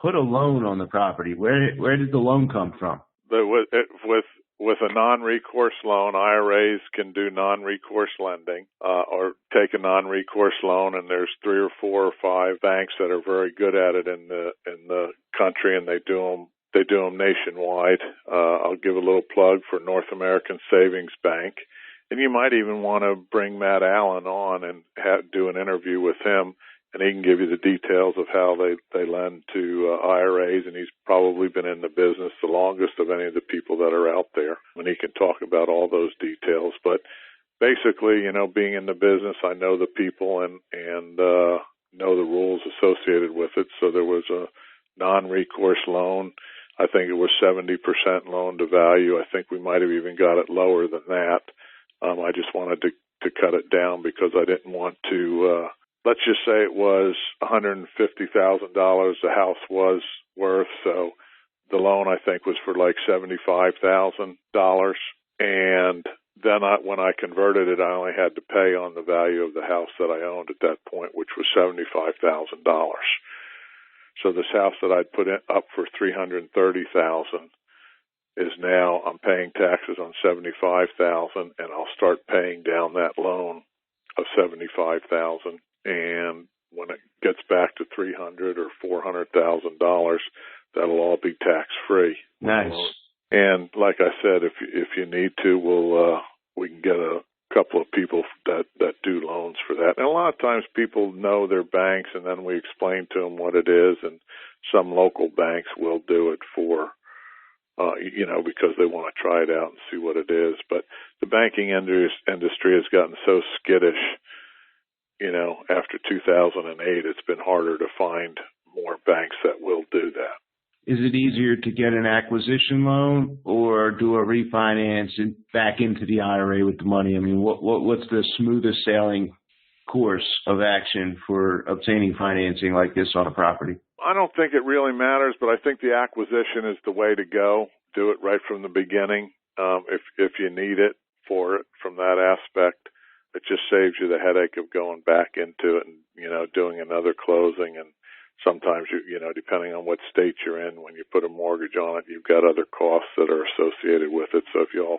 B: put a loan on the property. Where did the loan come from?
C: With a non-recourse loan, IRAs can do non-recourse lending or take a non-recourse loan, and there's 3 or 4 or 5 banks that are very good at it in the country, and they do them nationwide. I'll give a little plug for North American Savings Bank. And you might even want to bring Matt Allen on and do an interview with him, and he can give you the details of how they lend to IRAs, and he's probably been in the business the longest of any of the people that are out there, and he can talk about all those details. But basically, being in the business, I know the people and know the rules associated with it. So there was a non-recourse loan. I think it was 70% loan to value. I think we might have even got it lower than that. I just wanted to cut it down because I didn't want to, let's just say it was $150,000 the house was worth. So the loan, I think, was for like $75,000. And then when I converted it, I only had to pay on the value of the house that I owned at that point, which was $75,000. So this house that I'd put up for $330,000 is now I'm paying taxes on $75,000, and I'll start paying down that loan of $75,000. And when it gets back to $300,000 or $400,000, that'll all be tax free.
B: Nice.
C: And like I said, if you need to, we can get a couple of people that do loans for that. And a lot of times people know their banks, and then we explain to them what it is. And some local banks will do it for, because they want to try it out and see what it is. But the banking industry has gotten so skittish, after 2008, it's been harder to find more banks that will do that.
B: Is it easier to get an acquisition loan or do a refinance and back into the IRA with the money? I mean, what's the smoothest sailing course of action for obtaining financing like this on a property?
C: I don't think it really matters, but I think the acquisition is the way to go. Do it right from the beginning. If you need it for it from that aspect, it just saves you the headache of going back into it and, doing another closing. And sometimes, depending on what state you're in, when you put a mortgage on it, you've got other costs that are associated with it. So if you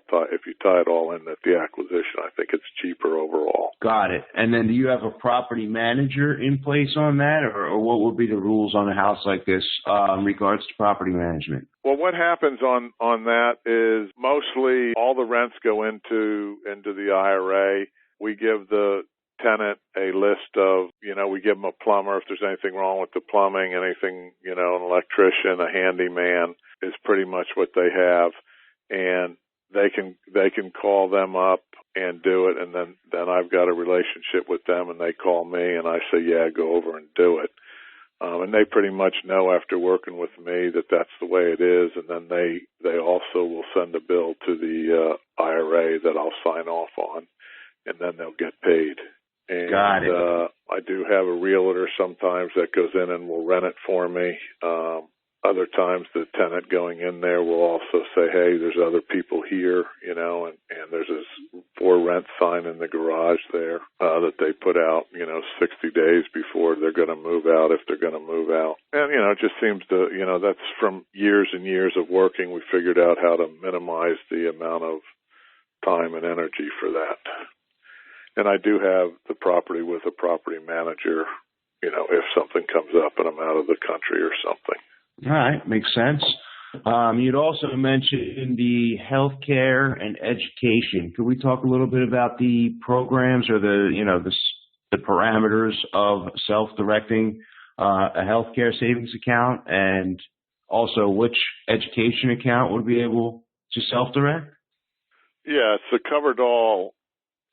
C: tie it all in at the acquisition, I think it's cheaper overall.
B: Got it. And then do you have a property manager in place on that, or what would be the rules on a house like this in regards to property management?
C: Well, what happens on that is mostly all the rents go into the IRA. We give the tenant a list of, we give them a plumber if there's anything wrong with the plumbing, anything, an electrician, a handyman is pretty much what they have. And they can call them up and do it. And then I've got a relationship with them and they call me and I say, yeah, go over and do it. And they pretty much know after working with me that that's the way it is. And then they also will send a bill to the IRA that I'll sign off on, and then they'll get paid. And,
B: got it.
C: I do have a realtor sometimes that goes in and will rent it for me. Other times the tenant going in there will also say, hey, there's other people here, and there's this for rent sign in the garage there that they put out, 60 days before they're going to move out, if they're going to move out. And, it just seems to, that's from years and years of working. We figured out how to minimize the amount of time and energy for that. And I do have the property with a property manager, if something comes up and I'm out of the country or something.
B: All right. Makes sense. You'd also mentioned the healthcare and education. Could we talk a little bit about the programs or the parameters of self-directing a healthcare savings account, and also which education account would be able to self-direct?
C: Yeah, it's the Covered All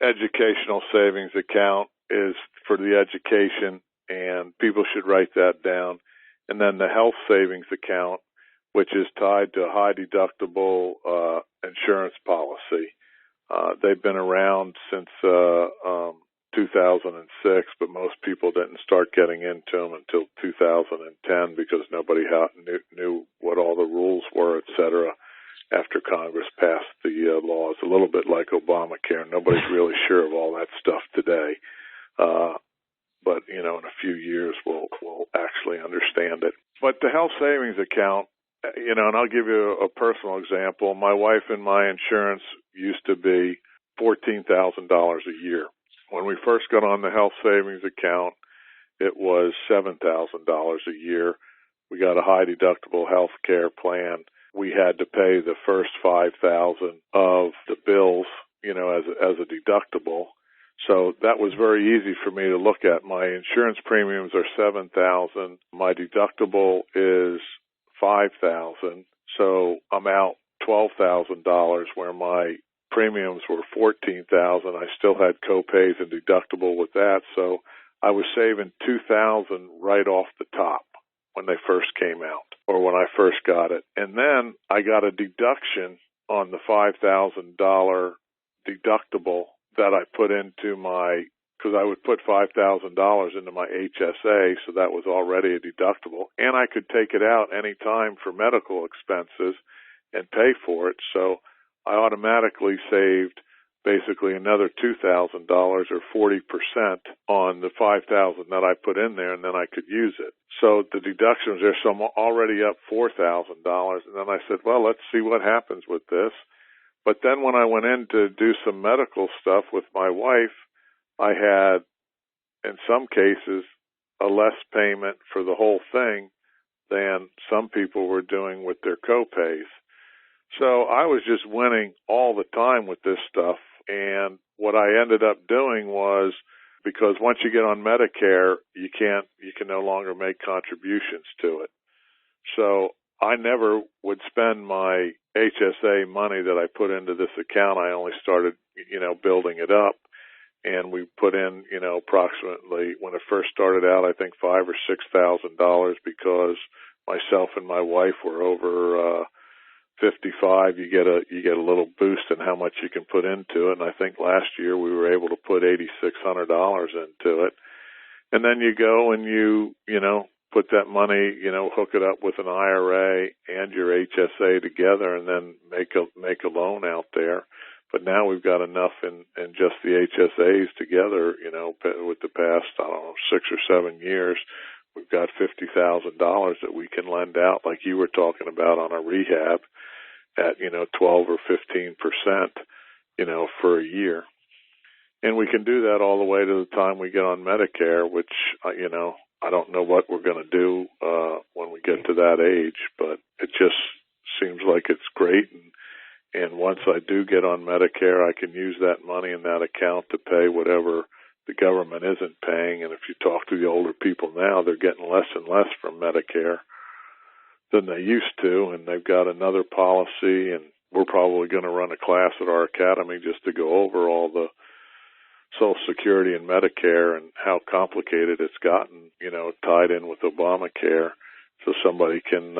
C: educational savings account is for the education, and people should write that down. And then the health savings account, which is tied to a high deductible insurance policy. They've been around since 2006, but most people didn't start getting into them until 2010 because nobody knew what all the rules were, et cetera, after Congress passed the laws. A little bit like Obamacare. Nobody's really sure of all that stuff today. But, in a few years, we'll actually understand it. But the health savings account, and I'll give you a personal example. My wife and my insurance used to be $14,000 a year. When we first got on the health savings account, it was $7,000 a year. We got a high deductible health care plan. We had to pay the first $5,000 of the bills, as a deductible. So that was very easy for me to look at. My insurance premiums are $7,000. My deductible is $5,000. So I'm out $12,000 where my premiums were $14,000. I still had co-pays and deductible with that, so I was saving $2,000 right off the top when they first came out, or when I first got it. And then I got a deduction on the $5,000 deductible that I put into my, because I would put $5,000 into my HSA, so that was already a deductible, and I could take it out any time for medical expenses and pay for it. So I automatically saved basically another $2,000 or 40% on the $5,000 that I put in there, and then I could use it. So the deduction was there, so I'm already up $4,000. And then I said, well, let's see what happens with this. But then when I went in to do some medical stuff with my wife, I had, in some cases, a less payment for the whole thing than some people were doing with their co-pays. So I was just winning all the time with this stuff. And what I ended up doing was, because once you get on Medicare, you can no longer make contributions to it. So I never would spend my HSA money that I put into this account. I only started, building it up. And we put in, approximately, when it first started out, I think $5,000 or $6,000, because myself and my wife were over 55. You get a little boost in how much you can put into it. And I think last year we were able to put $8,600 into it. And then you go and you put that money, hook it up with an IRA and your HSA together, and then make a loan out there. But now we've got enough in just the HSAs together, with the past, 6 or 7 years, we've got $50,000 that we can lend out, like you were talking about, on a rehab at, 12 or 15%, for a year. And we can do that all the way to the time we get on Medicare, which, I don't know what we're going to do when we get to that age, but it just seems like it's great. And once I do get on Medicare, I can use that money in that account to pay whatever the government isn't paying. And if you talk to the older people now, they're getting less and less from Medicare than they used to, and they've got another policy, and we're probably going to run a class at our academy just to go over all the Social Security and Medicare and how complicated it's gotten, tied in with Obamacare, so somebody can,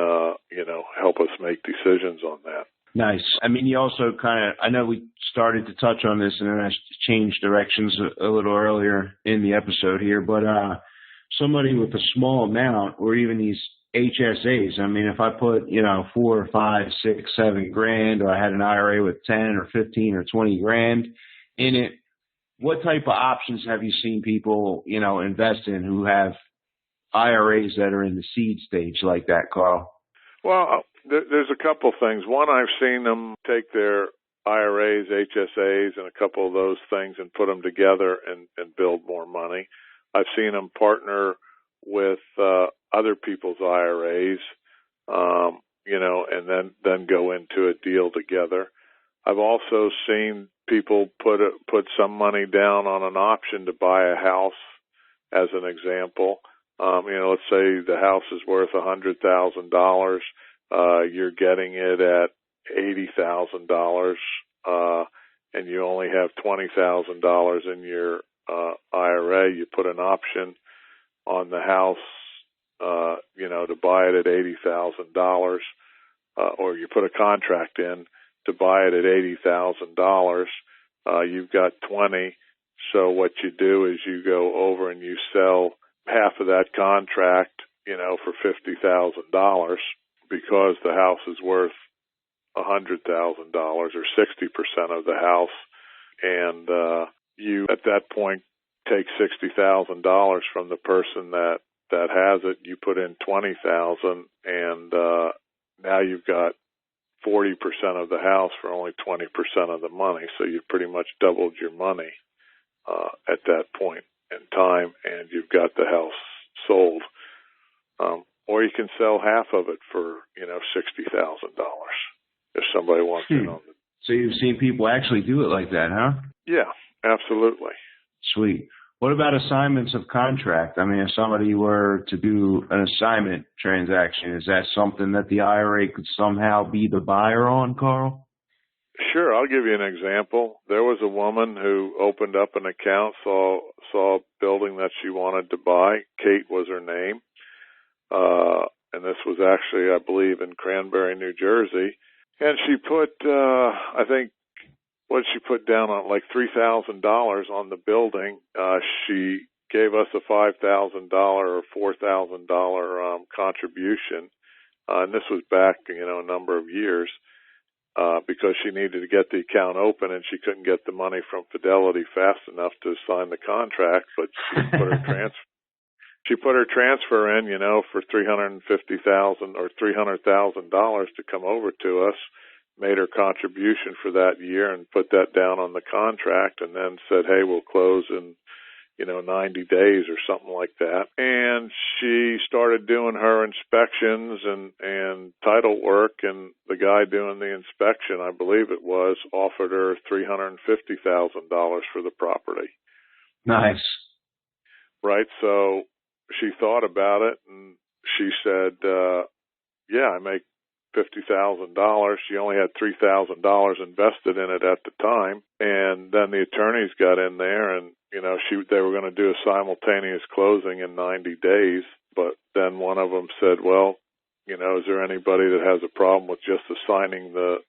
C: help us make decisions on that.
B: Nice. I mean, you also I know we started to touch on this and then I changed directions a little earlier in the episode here, but somebody with a small amount, or even these HSAs, I mean, if I put, 4, 5, 6, 7 grand, or I had an IRA with 10 or 15 or 20 grand in it, what type of options have you seen people, invest in who have IRAs that are in the seed stage like that, Carl?
C: Well, there's a couple things. One, I've seen them take their IRAs, HSAs, and a couple of those things and put them together and build more money. I've seen them partner with other people's IRAs, and then go into a deal together. I've also seen people put some money down on an option to buy a house, as an example. Let's say the house is worth $100,000. You're getting it at $80,000, and you only have $20,000 in your IRA. You put an option on the house, to buy it at $80,000, or you put a contract in to buy it at $80,000. You've got 20. So what you do is you go over and you sell half of that contract, for $50,000, because the house is worth $100,000 or 60% of the house. And you, at that point, take $60,000 from the person that has it. You put in $20,000, and now you've got 40% of the house for only 20% of the money. So you've pretty much doubled your money at that point in time, and you've got the house sold. Or you can sell half of it for, $60,000 if somebody wants in on it.
B: So you've seen people actually do it like that, huh?
C: Yeah, absolutely.
B: Sweet. What about assignments of contract? I mean, if somebody were to do an assignment transaction, is that something that the IRA could somehow be the buyer on, Carl?
C: Sure, I'll give you an example. There was a woman who opened up an account, saw a building that she wanted to buy. Kate was her name. And this was actually, I believe, in Cranberry, New Jersey. And she put, I think, what did she put down on, like $3,000 on the building. She gave us a $5,000 or $4,000 contribution. And this was back, a number of years, because she needed to get the account open and she couldn't get the money from Fidelity fast enough to sign the contract. But she put her transfer in, for $350,000 or $300,000 to come over to us, made her contribution for that year and put that down on the contract, and then said, hey, we'll close in, 90 days or something like that. And she started doing her inspections and title work, and the guy doing the inspection, I believe it was, offered her $350,000 for the property.
B: Nice.
C: Right, so she thought about it, and she said, yeah, I make $50,000. She only had $3,000 invested in it at the time. And then the attorneys got in there and, they were going to do a simultaneous closing in 90 days. But then one of them said, well, is there anybody that has a problem with just assigning the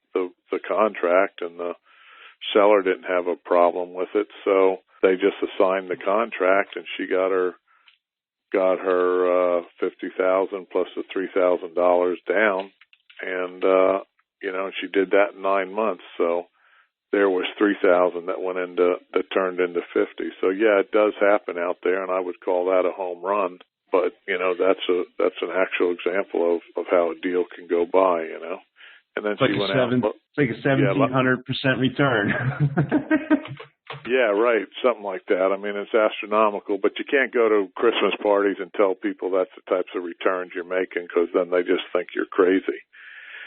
C: contract? And the seller didn't have a problem with it. So they just assigned the contract, and she got her $50,000 plus the $3,000 down, and she did that in 9 months. So there was $3,000 that turned into $50,000. So yeah, it does happen out there, and I would call that a home run. But that's an actual example of how a deal can go by. And then
B: it's like
C: she went out.
B: It's like a 1,700% return.
C: Yeah, right. Something like that. I mean, it's astronomical, but you can't go to Christmas parties and tell people that's the types of returns you're making, because then they just think you're crazy.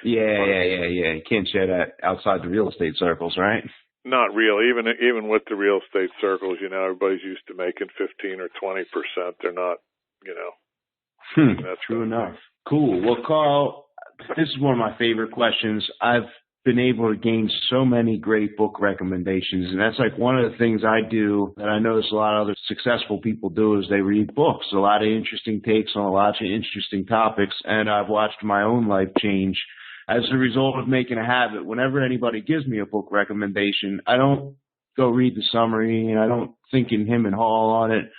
B: Yeah. You can't share that outside the real estate circles, right?
C: Not really. Even with the real estate circles, everybody's used to making 15 or 20%. They're not, That's
B: true enough. Cool. Well, Carl, this is one of my favorite questions. I've been able to gain so many great book recommendations, and that's like one of the things I do that I notice a lot of other successful people do is they read books, a lot of interesting takes on a lot of interesting topics, and I've watched my own life change as a result of making a habit. Whenever anybody gives me a book recommendation, I don't go read the summary and I don't think in him and haw on it.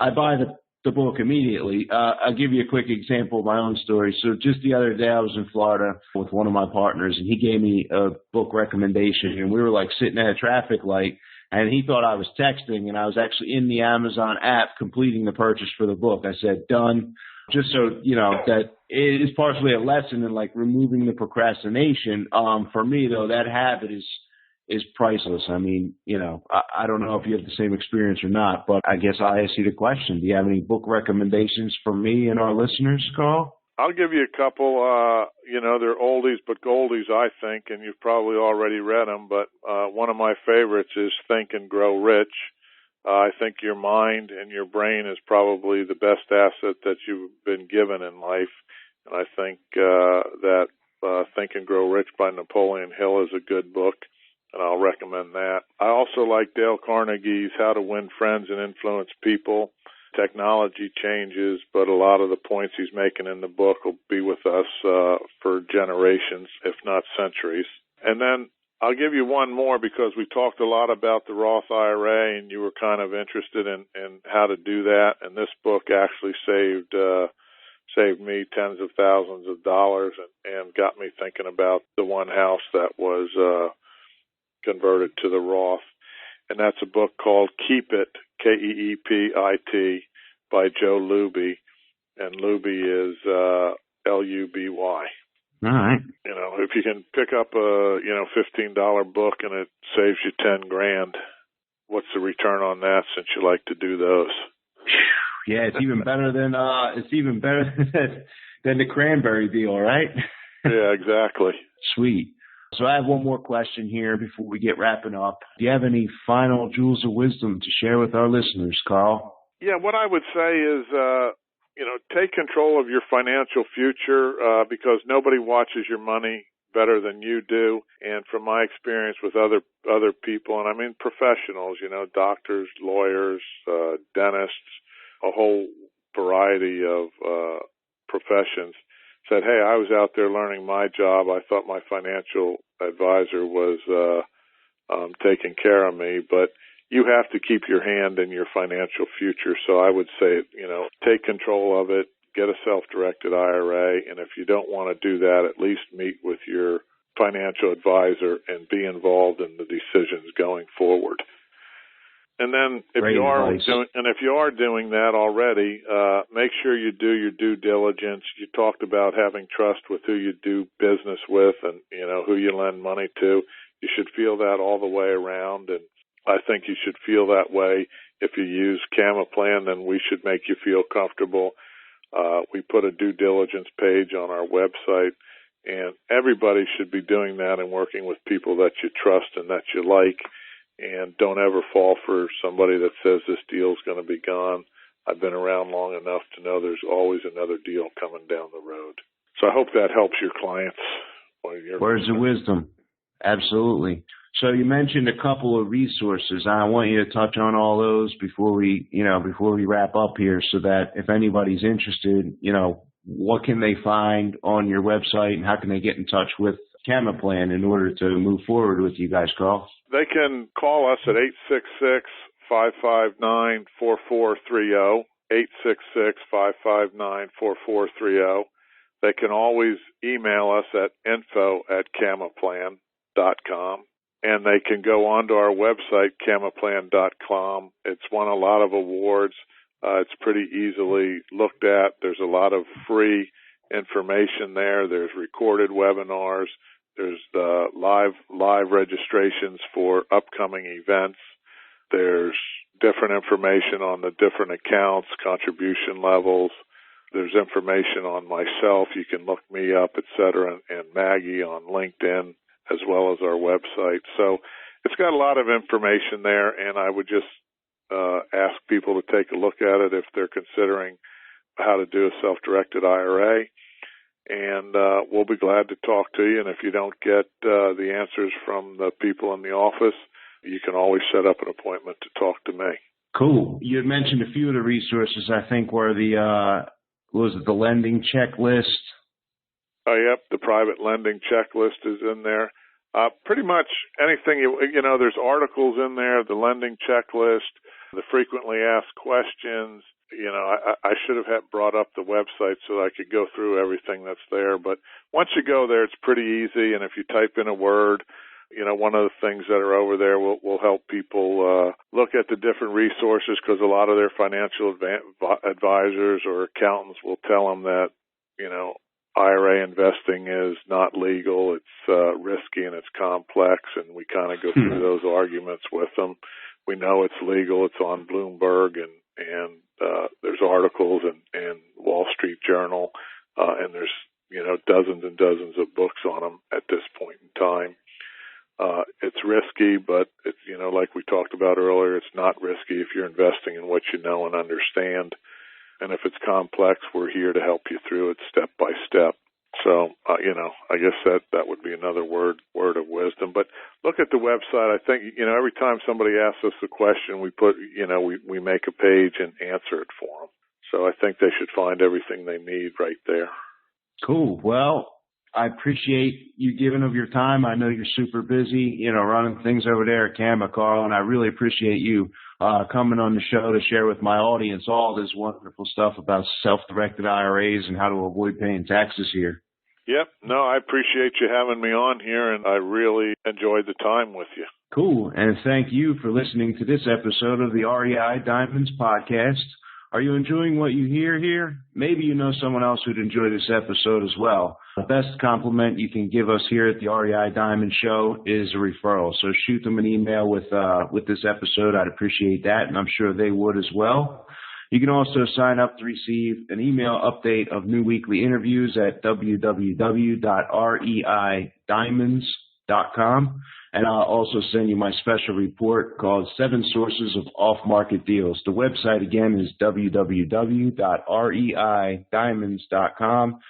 B: I buy the book immediately. I'll give you a quick example of my own story. So just the other day I was in Florida with one of my partners, and he gave me a book recommendation, and we were like sitting at a traffic light, and he thought I was texting, and I was actually in the Amazon app completing the purchase for the book. I said, done. Just so, that it is partially a lesson in like removing the procrastination. For me though, that habit is priceless. I mean, I don't know if you have the same experience or not, but I guess I ask you the question. Do you have any book recommendations for me and our listeners, Carl?
C: I'll give you a couple. They're oldies but goldies, I think, and you've probably already read them, but one of my favorites is Think and Grow Rich. I think your mind and your brain is probably the best asset that you've been given in life, and I think that Think and Grow Rich by Napoleon Hill is a good book, and I'll recommend that. I also like Dale Carnegie's How to Win Friends and Influence People. Technology changes, but a lot of the points he's making in the book will be with us for generations, if not centuries. And then I'll give you one more, because we talked a lot about the Roth IRA, and you were kind of interested in how to do that. And this book actually saved me tens of thousands of dollars and got me thinking about the one house that was converted to the Roth. And that's a book called Keep It, Keepit, by Joe Luby. And Luby is Luby.
B: All right.
C: If you can pick up a, $15 book and it saves you $10,000, what's the return on that, since you like to do those?
B: Yeah, it's even better than the Cranberry deal, right?
C: Yeah, exactly.
B: Sweet. So I have one more question here before we get wrapping up. Do you have any final jewels of wisdom to share with our listeners, Carl?
C: Yeah, what I would say is, take control of your financial future, because nobody watches your money better than you do. And from my experience with other people, and I mean professionals, doctors, lawyers, dentists, a whole variety of professions, said, hey, I was out there learning my job. I thought my financial advisor was taking care of me, but you have to keep your hand in your financial future. So I would say, take control of it, get a self-directed IRA, and if you don't want to do that, at least meet with your financial advisor and be involved in the decisions going forward. And then if you are doing that already, make sure you do your due diligence. You talked about having trust with who you do business with and, who you lend money to. You should feel that all the way around, and I think you should feel that way if you use CamaPlan. Then we should make you feel comfortable. We put a due diligence page on our website, and everybody should be doing that and working with people that you trust and that you like. And don't ever fall for somebody that says this deal's going to be gone. I've been around long enough to know there's always another deal coming down the road. So I hope that helps your clients.
B: Words of wisdom. Absolutely. So you mentioned a couple of resources. I want you to touch on all those before we wrap up here, so that if anybody's interested, what can they find on your website and how can they get in touch with CamaPlan in order to move forward with you guys, Carl?
C: They can call us at 866-559-4430, 866-559-4430. They can always email us at info@camaplan.com, and they can go onto our website, camaplan.com. It's won a lot of awards. It's pretty easily looked at. There's a lot of free information there. There's recorded webinars. There's the live registrations for upcoming events. There's different information on the different accounts, contribution levels. There's information on myself. You can look me up, et cetera, and Maggie on LinkedIn, as well as our website. So it's got a lot of information there, and I would just ask people to take a look at it if they're considering how to do a self-directed IRA. And we'll be glad to talk to you. And if you don't get the answers from the people in the office, you can always set up an appointment to talk to me.
B: Cool. You had mentioned a few of the resources, I think, were the lending checklist?
C: Oh, yep. The private lending checklist is in there. Pretty much anything, there's articles in there, the lending checklist, the frequently asked questions. I should have brought up the website so that I could go through everything that's there. But once you go there, it's pretty easy. And if you type in a word, one of the things that are over there will help people look at the different resources, because a lot of their financial advisors or accountants will tell them that, IRA investing is not legal, it's risky, and it's complex, and we kind of go through those arguments with them. We know it's legal, it's on Bloomberg, and there's articles and Wall Street Journal, and there's, dozens and dozens of books on them at this point in time. It's risky, but it's, like we talked about earlier, it's not risky if you're investing in what you know and understand. And if it's complex, we're here to help you through it step by step. So, I guess that would be another word of wisdom. But look at the website. I think, every time somebody asks us a question, we put, we make a page and answer it for them. So I think they should find everything they need right there.
B: Cool. Well, I appreciate you giving of your time. I know you're super busy, running things over there at Cama, Carl, and I really appreciate you coming on the show to share with my audience all this wonderful stuff about self-directed IRAs and how to avoid paying taxes here.
C: Yep. No, I appreciate you having me on here, and I really enjoyed the time with you.
B: Cool. And thank you for listening to this episode of the REI Diamonds podcast. Are you enjoying what you hear here? Maybe you know someone else who'd enjoy this episode as well. The best compliment you can give us here at the REI Diamond Show is a referral. So shoot them an email with this episode. I'd appreciate that, and I'm sure they would as well. You can also sign up to receive an email update of new weekly interviews at www.reidiamonds.com. And I'll also send you my special report called 7 Sources of Off-Market Deals. The website, again, is www.reidiamonds.com.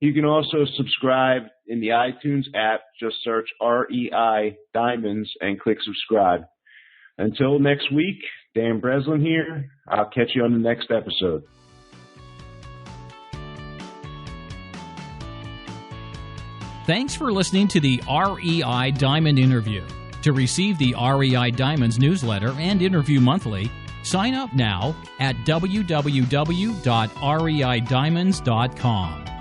B: You can also subscribe in the iTunes app. Just search REI Diamonds and click subscribe. Until next week, Dan Breslin here. I'll catch you on the next episode.
A: Thanks for listening to the REI Diamond Interview. To receive the REI Diamonds newsletter and interview monthly, sign up now at www.reidiamonds.com.